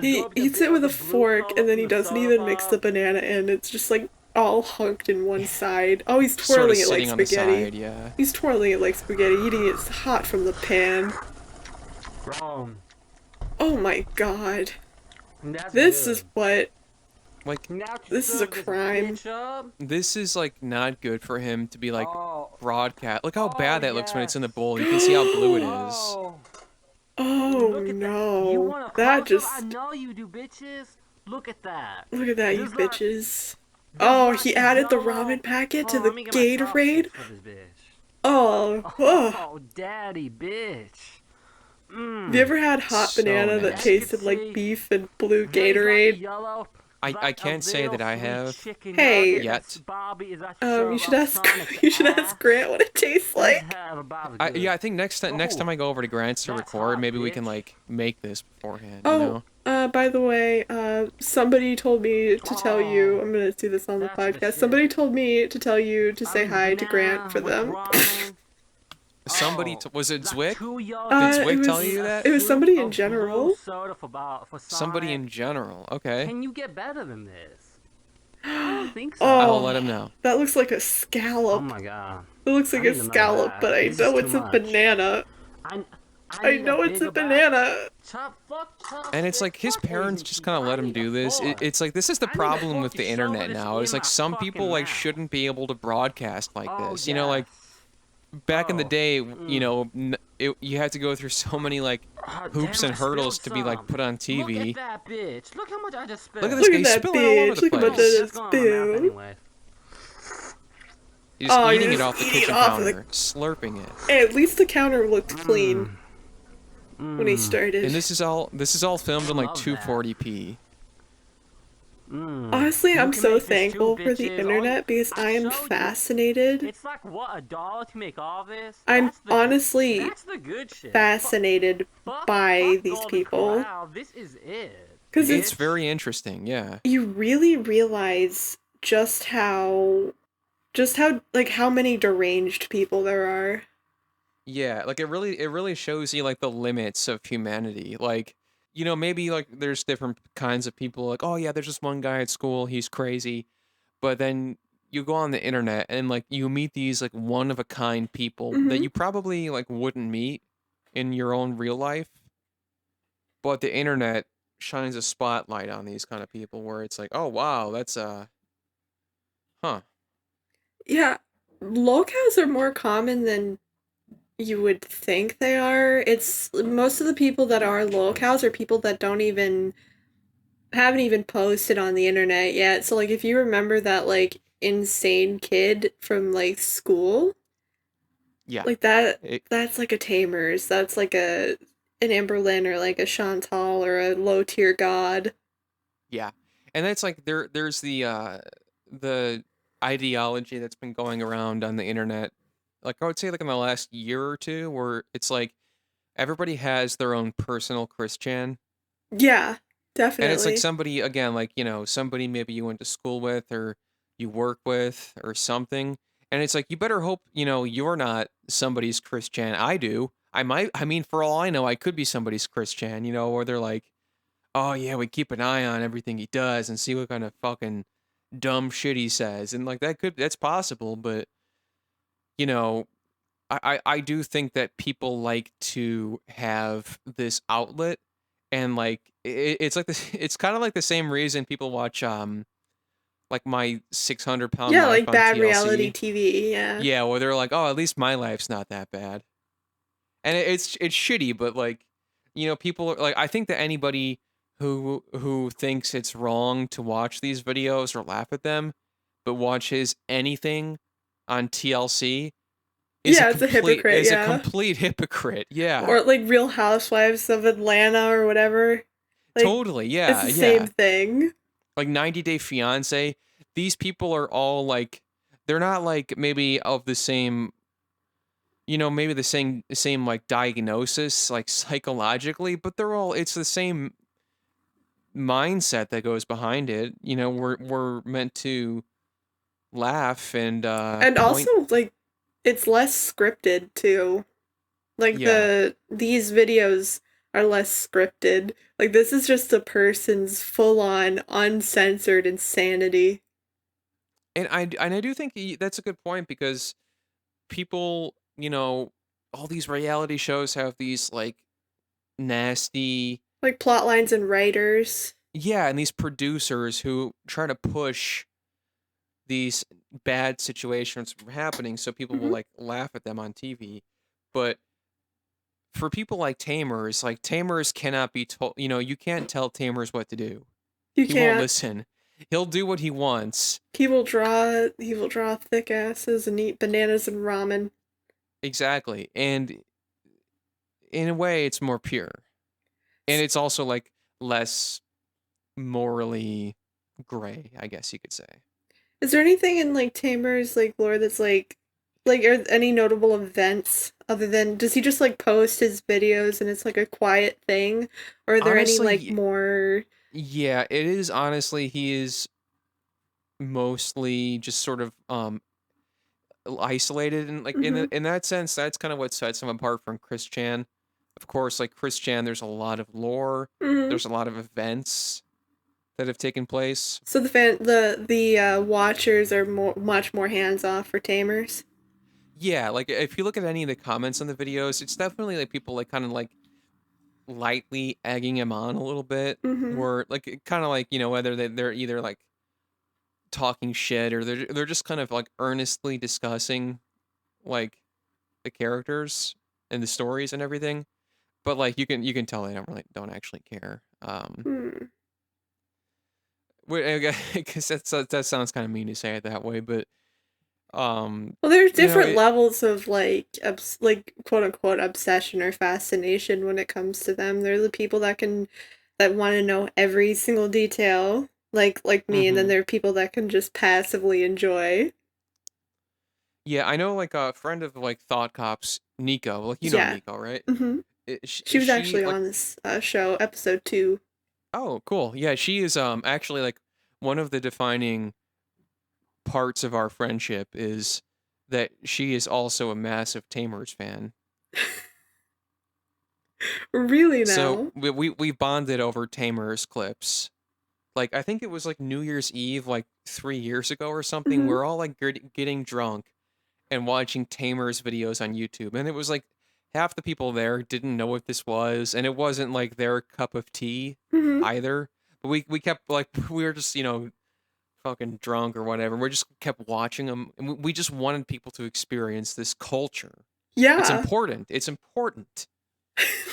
He absorbs a eats bit it with of a the blue fork, color and then he from the doesn't soda even mix the pop. banana in. It's just like all hunked in one side. Oh, he's Sort of twirling it like sitting on the spaghetti. side, yeah. He's twirling it like spaghetti, eating it hot from the pan. Oh my god. That's This good. is what. Like, Now to This is a serve this crime. bitch up. this is like not good for him to be like Oh. broadcast. Look how bad that looks when it's in the yes. bowl. You can see how blue it is. Oh. Oh Look at that. You no. want a That close-up? I just. know you do, bitches. Look at that. Look at that, you There's like- bitches. there's Oh, like he a added the yellow- ramen packet to Hold on, the let me get my Gatorade. chopsticks for this bitch. Oh, ugh. Oh, daddy, bitch. Have you ever had hot So banana that nasty. tasted like beef and blue There's like a Gatorade? yellow, I like a can't say little that I sweet have chicken Hey. nugget yet. that's Bobby is that You serve should up ask. Sonic's You should ass. ask Grant what it tastes You like. have a Bobby Yeah, good. I think next time Oh, I go over to Grant's to that's record, hot, maybe we can bitch. like make this beforehand. You Oh, know? by the way, somebody told me to tell you. Oh, I'm gonna do this on the that's the podcast. shit. Somebody told me to tell you to say I mean, hi to Grant banana for with them. ramen. Somebody Oh, was it like Zwick? 2 yellow Did It Zwick tell was you that? it was somebody in of blue general. soda for Somebody in Sonic. general. Okay. Can you get better than this? I don't think so. Oh, I'll let him know. that looks like a Oh scallop. my god. It looks like I a need another scallop, bath. but I This is know too it's a much. banana. I I need know a it's a bigger bath. banana. And it's like his parents just kind of let him do this. It's like this is the problem with the internet now. Is like some people like shouldn't be able to broadcast like this. You know, like back in the day, you know, you had to go through so many like hoops and hurdles to be like put on TV. Look at that bitch. Look how much I just spilled. Look at this Look guy, at he's that spilling all over bitch. the Look how much I place. just spilled. Anyway. He's just Oh, eating you're it off the just eating kitchen it off of counter, slurping it. Hey, at least the counter looked clean when he started. And this is all filmed in like 240p. Honestly, I'm so thankful for the internet because I am fascinated. It's like what, $1 to make all this? I'm honestly That's the good shit. fascinated by these people. Wow, this is it. Because It's very interesting, yeah. You really realize just how like how many deranged people there are. Yeah, like it really shows you like the limits of humanity. Like, you know, maybe like there's different kinds of people like, oh yeah, there's just one guy at school, he's crazy. But then you go on the internet and like you meet these like one of a kind people that you probably like wouldn't meet in your own real life. But the internet shines a spotlight on these kind of people where it's like, oh wow, that's huh. Yeah, lolcows are more common than you would think they are. It's most of the people that are lolcows are people that haven't even posted on the internet yet. So like if you remember that like insane kid from like school, yeah, like that's like a Tamers. That's like an Amberlynn or like a Chantal or a low tier god. Yeah. And that's like there's the ideology that's been going around on the internet, like I would say like in the last year or two, where it's like everybody has their own personal Christian. Yeah, definitely. And it's like somebody, again, like, you know, somebody maybe you went to school with or you work with or something. And it's like, you better hope, you know, you're not somebody's Christian. I do. I mean, for all I know, I could be somebody's Christian, you know, or they're like, oh yeah, we keep an eye on everything he does and see what kind of fucking dumb shit he says. And like that's possible, but you know, I do think that people like to have this outlet, and like it's like this it's kind of like the same reason people watch like my 600-pound yeah, life like on bad TLC. reality TV. Yeah, Where they're like, oh, at least my life's not that bad. And it's shitty, but like, you know, people are like, I think that anybody who thinks it's wrong to watch these videos or laugh at them, but watches anything on TLC is it's a hypocrite. a complete hypocrite. Yeah. Or like Real Housewives of Atlanta or whatever. Like, totally. Yeah. It's the same thing. Like 90 Day Fiance. These people are all like, they're not like maybe of the same, you know, maybe the same like diagnosis, like psychologically, but it's the same mindset that goes behind it. You know, we're meant to laugh and also like it's less scripted too. Like these videos are less scripted. Like this is just a person's full on uncensored insanity. And I do think that's a good point, because people, you know, all these reality shows have these like nasty like plot lines and writers. Yeah, and these producers who try to push these bad situations from happening so people will like laugh at them on TV. But for people like Tamers cannot be told, you know, you can't tell Tamers what to do. He won't listen. He'll do what he wants. He will draw thick asses and eat bananas and ramen. Exactly. And in a way it's more pure. And it's also like less morally gray, I guess you could say. Is there anything in like Tamer's like lore that's like are any notable events other than, does he just like post his videos and it's like a quiet thing, or are there honestly, any like more? Yeah, it is. Honestly, he is mostly just sort of isolated, and like in that sense, that's kind of what sets him apart from Chris Chan. Of course, like Chris Chan, there's a lot of lore. There's a lot of events that have taken place. So the watchers are much more hands off for Tamers. Yeah, like if you look at any of the comments on the videos, it's definitely like people like kind of like lightly egging him on a little bit, Mm-hmm. or like kind of like, you know, whether they're either like talking shit or they're just kind of like earnestly discussing like the characters and the stories and everything. But like you can tell they don't actually care. Hmm. I guess that sounds kind of mean to say it that way, but Well, there's you know, different levels of like quote unquote obsession or fascination when it comes to them. There are the people that want to know every single detail, like me, and then mhm. there are people that can just passively enjoy. Yeah, I know like a friend of like Thought Cops, Nico. Like you know Yeah. Nico, right? Mm-hmm. She was She actually like on this show, episode 2. oh cool. Yeah, she is actually like one of the defining parts of our friendship is that she is also a massive Tamers fan. Really So now? we bonded over Tamers clips. Like I think it was like New Year's Eve, like 3 years ago or something. Mm-hmm. We're all like getting drunk and watching Tamers videos on YouTube, and it was like half the people there didn't know what this was, and it wasn't like their cup of tea Mm-hmm. either. But we kept like we were just fucking drunk or whatever. We just kept watching them, and we just wanted people to experience this culture. It's Yeah. important. It's important.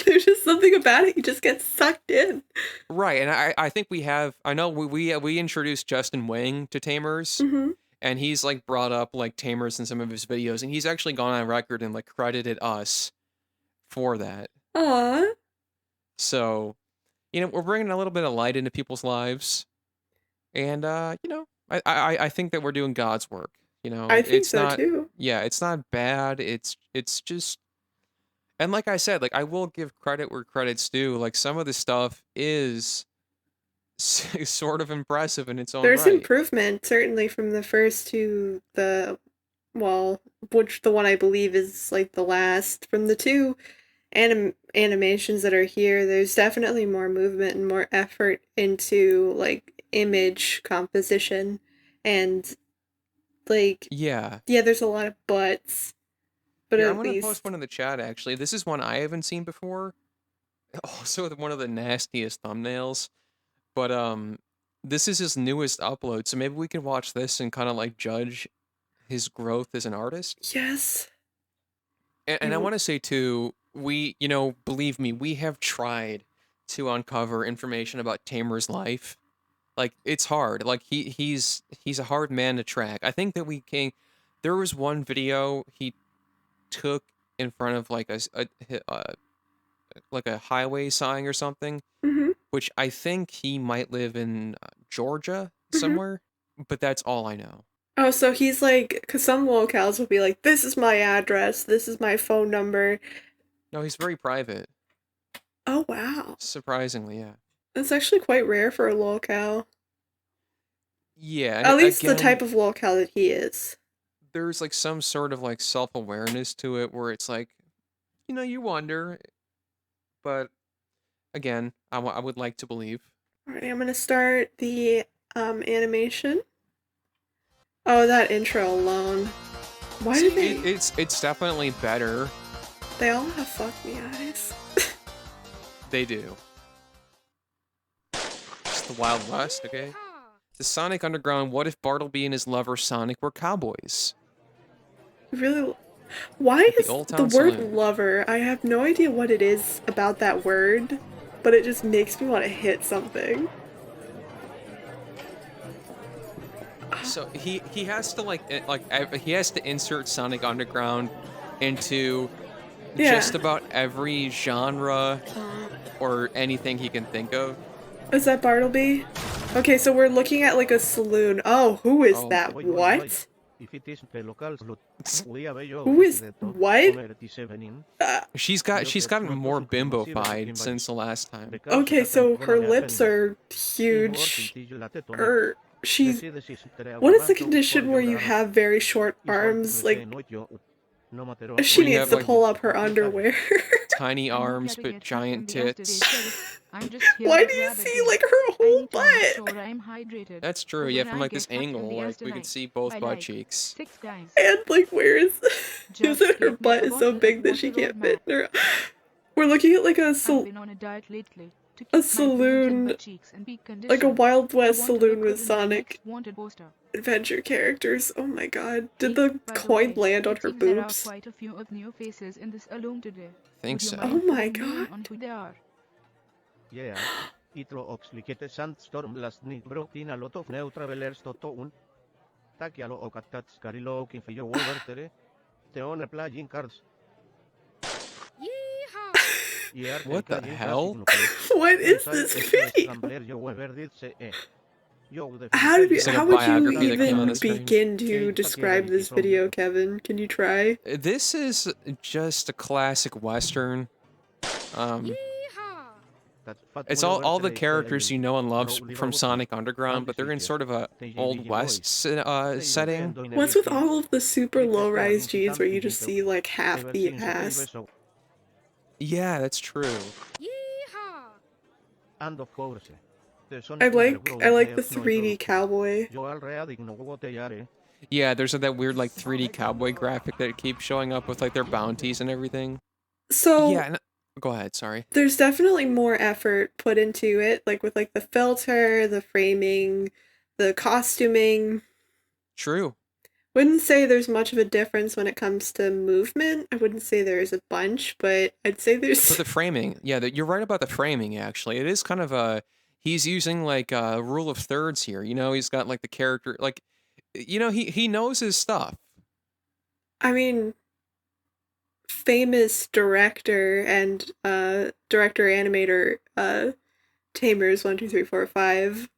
There's just something about it. You just get sucked in. Right, and I think we have. I know we introduced Justin Wang to Tamers, Mm-hmm. and he's like brought up like Tamers in some of his videos, and he's actually gone on record and like credited us for that. Aw. So, we're bringing a little bit of light into people's lives, and I think that we're doing God's work. I think It's so not. too. Yeah, it's not bad. It's just. And like I said, like I will give credit where credit's due. Like some of the stuff is sort of impressive in its own There's right. improvement, certainly from the first to which the one I believe is like the last. From the two animations that are here, there's definitely more movement and more effort into like image composition, and like Yeah. yeah, there's a lot of butts, but Here, I'm at gonna post least one in the chat actually. This is one I haven't seen before. Also one of the nastiest thumbnails. But this is his newest upload, so maybe we can watch this and kind of like judge his growth as an artist. yes. And I want to say too, believe me, we have tried to uncover information about Tamer's life. Like it's hard. Like he's a hard man to track. I think that we can. There was one video he took in front of like like a highway sign or something, Mm-hmm. which I think he might live in Georgia Mm-hmm. somewhere. But that's all I know. Oh, so he's like, because some locales will be like, this is my address, this is my phone number. No, he's very private. Oh, wow. Surprisingly, yeah. That's actually quite rare for a locale. Yeah, and At least the again, type of locale that he is. there's like some sort of like self-awareness to it where it's like, you wonder. But again, I would like to believe. Alright, I'm gonna start the animation. Oh, that intro alone. Why See, do they... it's definitely better. They all have fuck me eyes. They do. It's the Wild West, okay? The Sonic Underground, what if Bartleby and his lover Sonic were cowboys? Really... Why At the is Old the Town word Saloon. lover? I have no idea what it is about that word, but it just makes me want to hit something. So he has to he has to insert Sonic Underground into Yeah. just about every genre or anything he can think of. Is that Bartleby? Okay, so we're looking at like a saloon. Oh, who is Oh. that? What? Who Who is what? She's gotten more bimbo-fied since the last time. Okay, so her lips are huge. She's... What is the condition where you have very short arms? Like, No matter She Where you needs have to like pull up her underwear. tiny I'm not arms getting but it giant from the yesterday tits. sheriff. I'm just here Why to do you grab a see drink. like her I whole need to make butt? sure I'm hydrated. That's true. For Yeah, when from I like get this fucked in angle, the like ass we could tonight see by both butt like cheeks. 6 guys. And like, where is Just it her get me butt a is so bottle big of that she water or can't fit mat. in her. We're looking at like I've been on a diet lately to a keep my boobs and saloon, butt cheeks in peak condition. like a Wild I West want to look saloon good with in my next Sonic wanted poster. adventure characters. Oh my god. Did Hey, the by the coin way, land on it her seems there are boobs? quite a few of new faces in this alone today. Think Would you so. mind Oh my filling me in god. on who they are? Yeah. Itro oxlikete sandstorm last night brought in a lot of new travelers to town. Takialo okatats karilo okin for your overtere. Te on playing cards. Yeah, What the hell? What is this video? How would you biography that came on even the screen. begin to describe this video, Kevin? Can you try? This is just a classic Western. It's all the characters you know and love from Sonic Underground, but they're in sort of a Old West setting. What's with all of the super low-rise G's where you just see like half the ass? Yeah, that's true. And of course, I like the 3D cowboy. Yeah, there's that weird like 3D cowboy graphic that keeps showing up with like their bounties and everything. So yeah, go ahead. Sorry. There's definitely more effort put into it, like with like the filter, the framing, the costuming. True. Wouldn't say there's much of a difference when it comes to movement. I wouldn't say there's a bunch, but I'd say there's. For the framing, yeah, you're right about the framing. Actually, it is kind of a. He's using like a rule of thirds here. You know, he's got like the character, like, you know, he knows his stuff. I mean, famous director and director animator Tamers 1 2 3 4 5.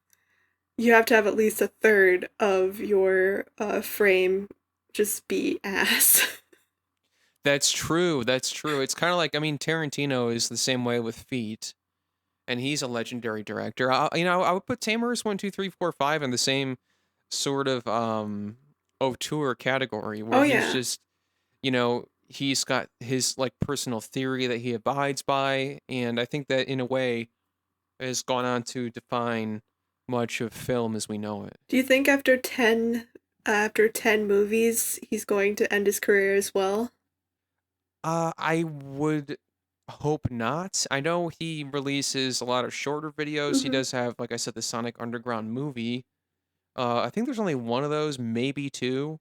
You have to have at least a third of your frame just be ass. That's true. That's true. It's kind of like, I mean, Tarantino is the same way with feet, and he's a legendary director. I would put Tamers 1 2 3 4 5 in the same sort of auteur category where he's just, you know, he's got his like personal theory that he abides by, and I think that in a way has gone on to define much of film as we know it. Do you think after 10 movies he's going to end his career as well? I would hope not. I know he releases a lot of shorter videos. He does have, like I said, the Sonic Underground movie. I think there's only one of those, maybe two.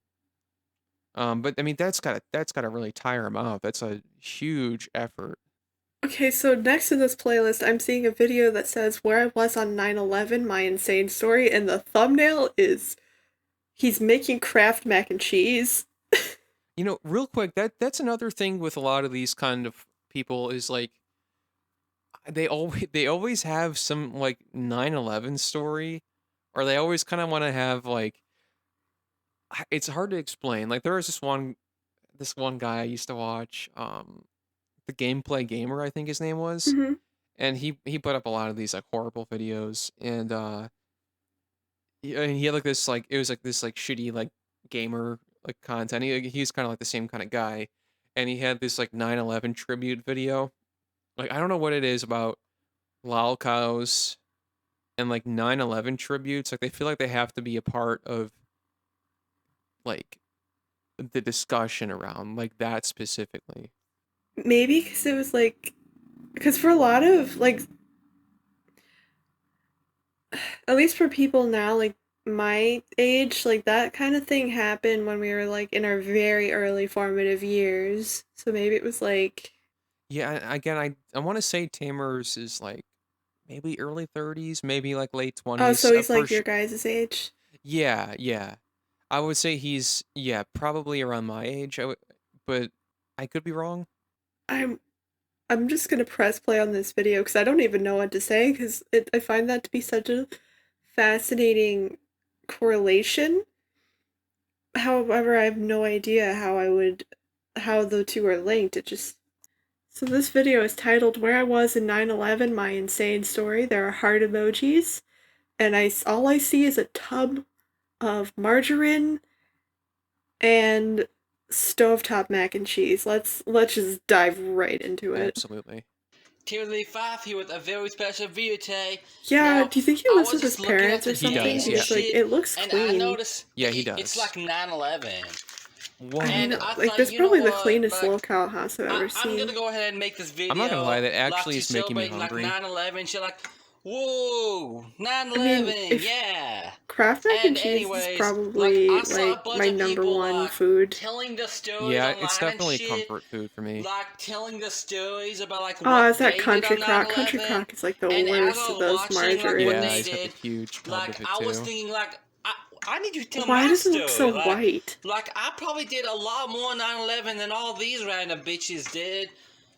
But I mean that's gotta really tire him out. That's a huge effort. Okay, so next in this playlist, I'm seeing a video that says where I was on 9/11, my insane story, and the thumbnail is he's making Kraft mac and cheese. You know, real quick, that's another thing with a lot of these kind of people is like they always have some like 9/11 story, or they always kind of want to have like it's hard to explain. Like there was this one guy I used to watch, the Gameplay Gamer, I think his name was. And he put up a lot of these like horrible videos, and he had like this like it was like this like shitty like gamer like content. He's kind of like the same kind of guy, and he had this like 9/11 tribute video. Like I don't know what it is about lol cows and like 9/11 tributes. Like they feel like they have to be a part of like the discussion around like that specifically. Maybe because it was like, because for a lot of like, at least for people now like my age, like that kind of thing happened when we were like in our very early formative years. So maybe it was like, yeah. Again, I want to say Tamers is like maybe early 30s, maybe like late 20s. Oh, so he's like your guys' age. Yeah, yeah. I would say he's probably around my age. But I could be wrong. I'm just gonna press play on this video because I don't even know what to say because I find that to be such a fascinating correlation. However, I have no idea how the two are linked. So this video is titled "Where I Was in 9/11: My Insane Story." There are heart emojis, and all I see is a tub of margarine and stovetop mac and cheese. Let's just dive right into it. Absolutely. Timothy Five here with a very special video today. Yeah, Now, do you think he I lives was with his just looking at parents the or something? dates and Because like shit, it looks and clean. I noticed Yeah, he does. it's like 9/11. What? I mean, And I like thought, that's you know probably the what, cleanest like, locale house I've ever I'm seen. gonna go ahead and make this video. I'm not gonna lie, that actually like, is to making me celebrate, hungry. Like 9/11, shit, like, whoa, 9/11, if yeah. Kraft mac and cheese anyways, is probably like, I saw a like bunch my of number people, one like, food. telling the stories Yeah, online it's definitely and shit, comfort food for me. like telling the stories about like Oh, what it's that they did country on crock. Country 9/11. crock is like the And as worst I of was those watching, like, margarine. what Yeah, they he's got the did, huge tub like of it I was too. thinking, like I need to tell Why my does it story. look so like, white? Like I probably did a lot more 9/11 than all these random bitches did.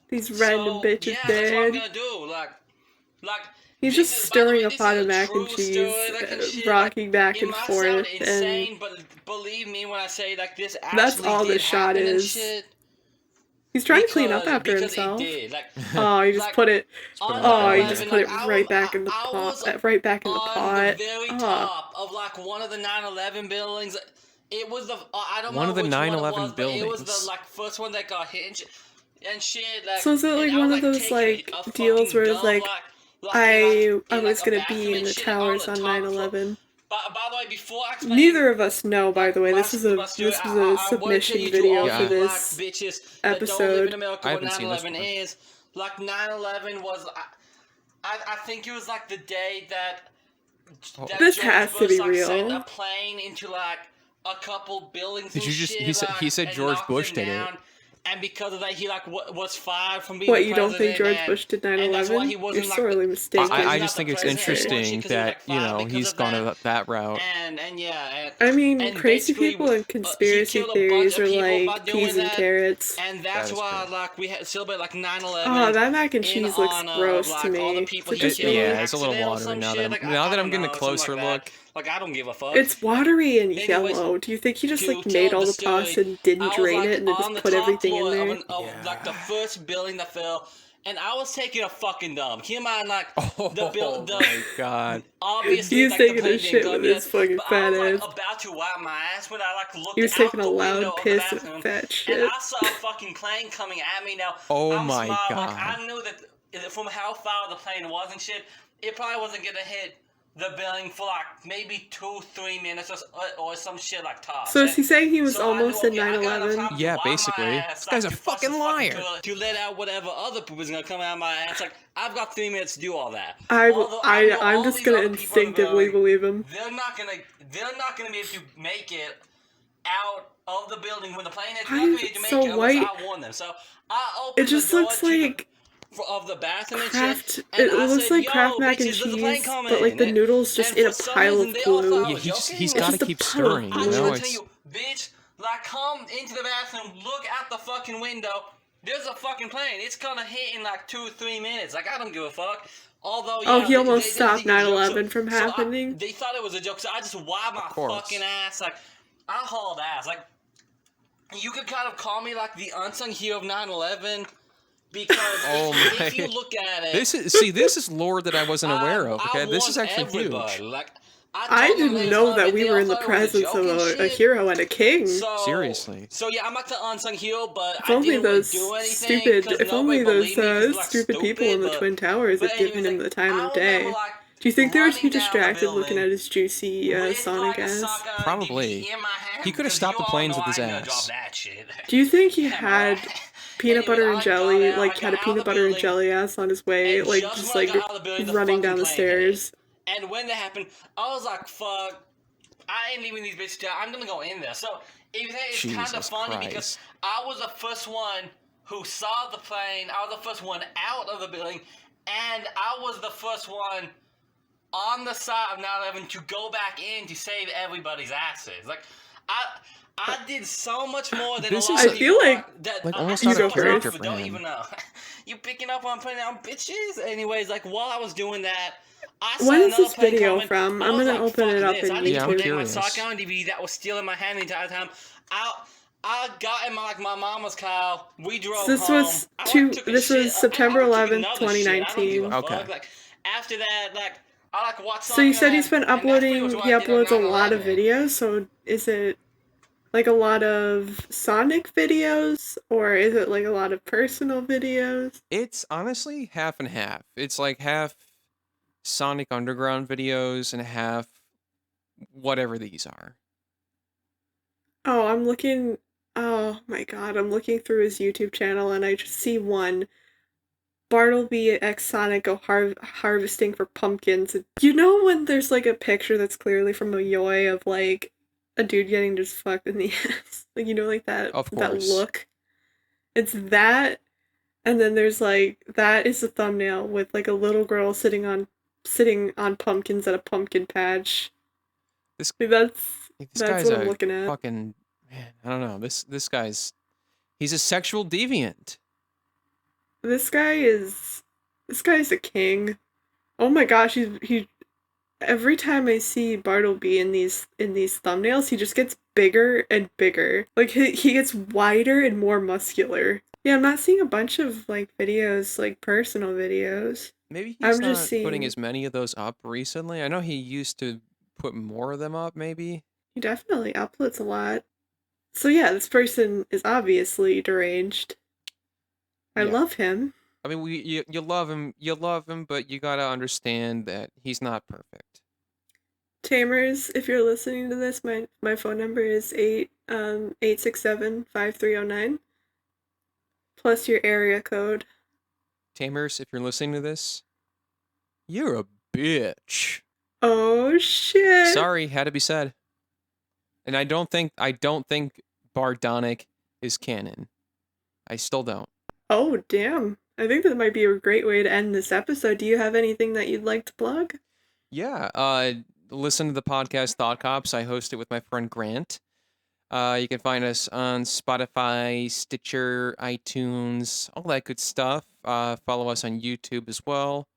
These random bitches Yeah, that's what I'm did. gonna do. Like He's this just is, by the way, stirring a this pot is of a mac and true cheese, story, like, and shit, rocking back it and might forth, sound and insane, but believe me when I say like this that's actually all did the shot happen and is. shit. He's trying to clean up after Because himself. it did. Like, Oh, he just like, put it. on Oh, he 9/11, just put it like, right back in the I was pot. Right back in the on pot. the very Oh. top of like one of the 9/11 buildings. It was the I don't One know of the which one it 9/11 was, but it was the buildings. like first one that got hit and shit. Like, So is it like and I one was, of those taking like a deals fucking where it's dump, like in, I like, was a gonna bathroom be in and the shit, towers on on the top floor. 9/11? By the way, before I explain Neither of us know, by the way. my This was a story, this was I a wanna tell submission you to video all for you black this bitches that don't live in episode. America I what haven't seen this 9/11 one. is. Like 9/11 was, I think it was like the day that This George has to Bush, be like, sent real. a plane into like a couple buildings Did and you just? shit. He said and George knocked Bush them did it. down. And because of that, he like was fired from being What, the you don't think president, George Bush did and that's why 9/11? he You're wasn't like sorely mistaken. I not just the think it's president anymore, interesting because he was, that like, fired because he's of gone that route. And yeah, I mean, and crazy basically, people and he conspiracy killed a bunch theories of are people by like doing peas and that, carrots. and that's That is why true. like we celebrate like 9/11. Oh, that mac and in cheese looks honor of, gross to like, all the me. people Is it he just killed me? in Yeah, it's a little accident or watery some now shit. that Like, now I that I'm don't getting a know, something closer like that. look. Like, I don't give a fuck. It's watery and Anyways, yellow. Do you think he just to like tell made all the the story, pasta and I didn't was drain like it and then on just the put top everything in floor there? of like the first building that fell, and I was taking a fucking dump. Keep in mind, like Oh my god. obviously, He's like, the taking plane a didn't shit come with yet, his fucking but I fat was like ass. about to wipe my ass when I like looked He was out taking a the loud window of the piss with bathroom, fat and shit. I saw a fucking plane coming at me. Now Oh I'm my smart, god. like I knew that from how far the plane was and shit, it probably wasn't gonna hit the building for like maybe 2-3 minutes or some shit like tops. So is he saying he was So I almost knew, in okay, I got enough 9/11? time to Yeah, wipe my basically. ass, This guy's like, a to flush fucking the liar. toilet, to let out whatever other poop is gonna come out of my ass. Like I've got 3 minutes to do all that. Although I know I'm all just these gonna other people in the instinctively building, believe him. they're not gonna be able to make it out of the building when the plane hits. They're Why not is gonna be able to it make so it unless white? I warn them. So I It opened just the door looks to like of the bathroom and Kraft. shit, and It I looks said, like "Yo, Kraft mac and bitches, there's a plane cheese, coming." but like the noodles just and in for a some pile reason, of they all thought glue. I Yeah, was he's joking. got to just a keep puddle of stirring. I You glue. just know, want to tell it's you, bitch, like come into the bathroom, look out the fucking window. There's a fucking plane. It's gonna hit in like 2-3 minutes. Like I don't give a fuck. Although, Oh, yeah, he almost they stopped think it's a joke, 9/11 from happening? they thought it was a joke, so I just wiped my course. fucking ass. Like I hauled ass. Like you could kind of call me like the unsung hero of 9/11. Because Oh if you my. look at it, This is lore that I wasn't aware of. Okay, this is actually everybody. huge. Like, I told them didn't it's know fun, that but we they were all in the thought it was presence of joke and a shit. hero and a king. Seriously. So yeah, I'm like the unsung hero, but If I only didn't really those do anything. stupid, 'Cause if only nobody those believed me 'cause they're, like, stupid people in the stupid, Twin Towers had given him the time of day. Do you think they were too distracted looking at his juicy Sonic ass? Probably. He could have stopped the planes with his ass. Do you think he had peanut butter and jelly, like had a peanut butter and jelly ass on his way, like just like running down the stairs? And when that happened, I was like, fuck, I ain't leaving these bitches down. I'm gonna go in there. So it's kind of Jesus funny Christ. because I was the first one who saw the plane. I was the first one out of the building, and I was the first one on the side of 9/11 to go back in to save everybody's asses. Like I did so much more than This a lot is- of I people feel like that almost I out of know character people for don't him. even know. You picking up on putting down bitches? Anyways, like while I was doing that, I saw When is another this plane video coming. from? I I'm was gonna like, open fuck it up this. in I need Yeah, to I'm YouTube. protect my curious. shotgun DVD that was still in my hand the entire time. I got in my mama's car. We drove This home. was I, like, took a this shit. was September I took 11th, another shit. I don't give a 2019. fuck. Okay. Like after that, like I like watched. So you something said on he's been and that's pretty uploading, much what he I did on uploads a lot of 9/11. videos, so is it Like a lot of Sonic videos, or is it like a lot of personal videos? It's honestly half and half. It's like half Sonic Underground videos and half whatever these are. Oh, oh my god, I'm looking through his YouTube channel and I just see one. Bartleby X Sonic go harvesting for pumpkins. You know when there's like a picture that's clearly from a Yoi of like a dude getting just fucked in the ass? Like, you know, like that Of that course. look? It's that, and then there's like that is the thumbnail with like a little girl sitting on pumpkins at a pumpkin patch. This Like, this that's guy's what I'm a looking at. fucking man. I don't know. This guy's he's a sexual deviant. This guy's a king. Oh my gosh, he every time I see Bartleby in these thumbnails, he just gets bigger and bigger. Like he gets wider and more muscular. Yeah, I'm not seeing a bunch of like videos, like personal videos. Maybe he's I'm just not putting seeing as many of those up recently. I know he used to put more of them up, maybe. he definitely uploads a lot. So yeah, this person is obviously deranged. I Yeah. love him. I mean, you love him, but you gotta understand that he's not perfect. Tamers, if you're listening to this, my phone number is 867-5309 plus your area code. Tamers, if you're listening to this, you're a bitch. Oh shit. Sorry, had to be said. And I don't think Bardonic is canon. I still don't. Oh damn. I think that might be a great way to end this episode. Do you have anything that you'd like to plug? Yeah, listen to the podcast Thought Cops. I host it with my friend Grant. You can find us on Spotify, Stitcher, iTunes, all that good stuff. Follow us on YouTube as well.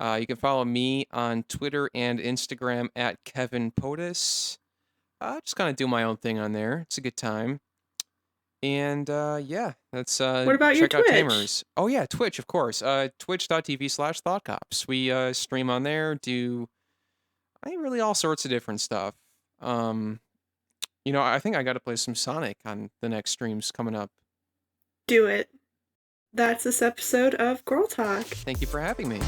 You can follow me on Twitter and Instagram at Kevin POTUS. Just kind of do my own thing on there. It's a good time. And yeah, that's What about your check out Twitch? Tamers. Oh yeah, Twitch, of course. Twitch.tv/ThoughtCops. We stream on there, do really all sorts of different stuff. I think I got to play some Sonic on the next streams coming up. Do it. That's this episode of Girl Talk. Thank you for having me.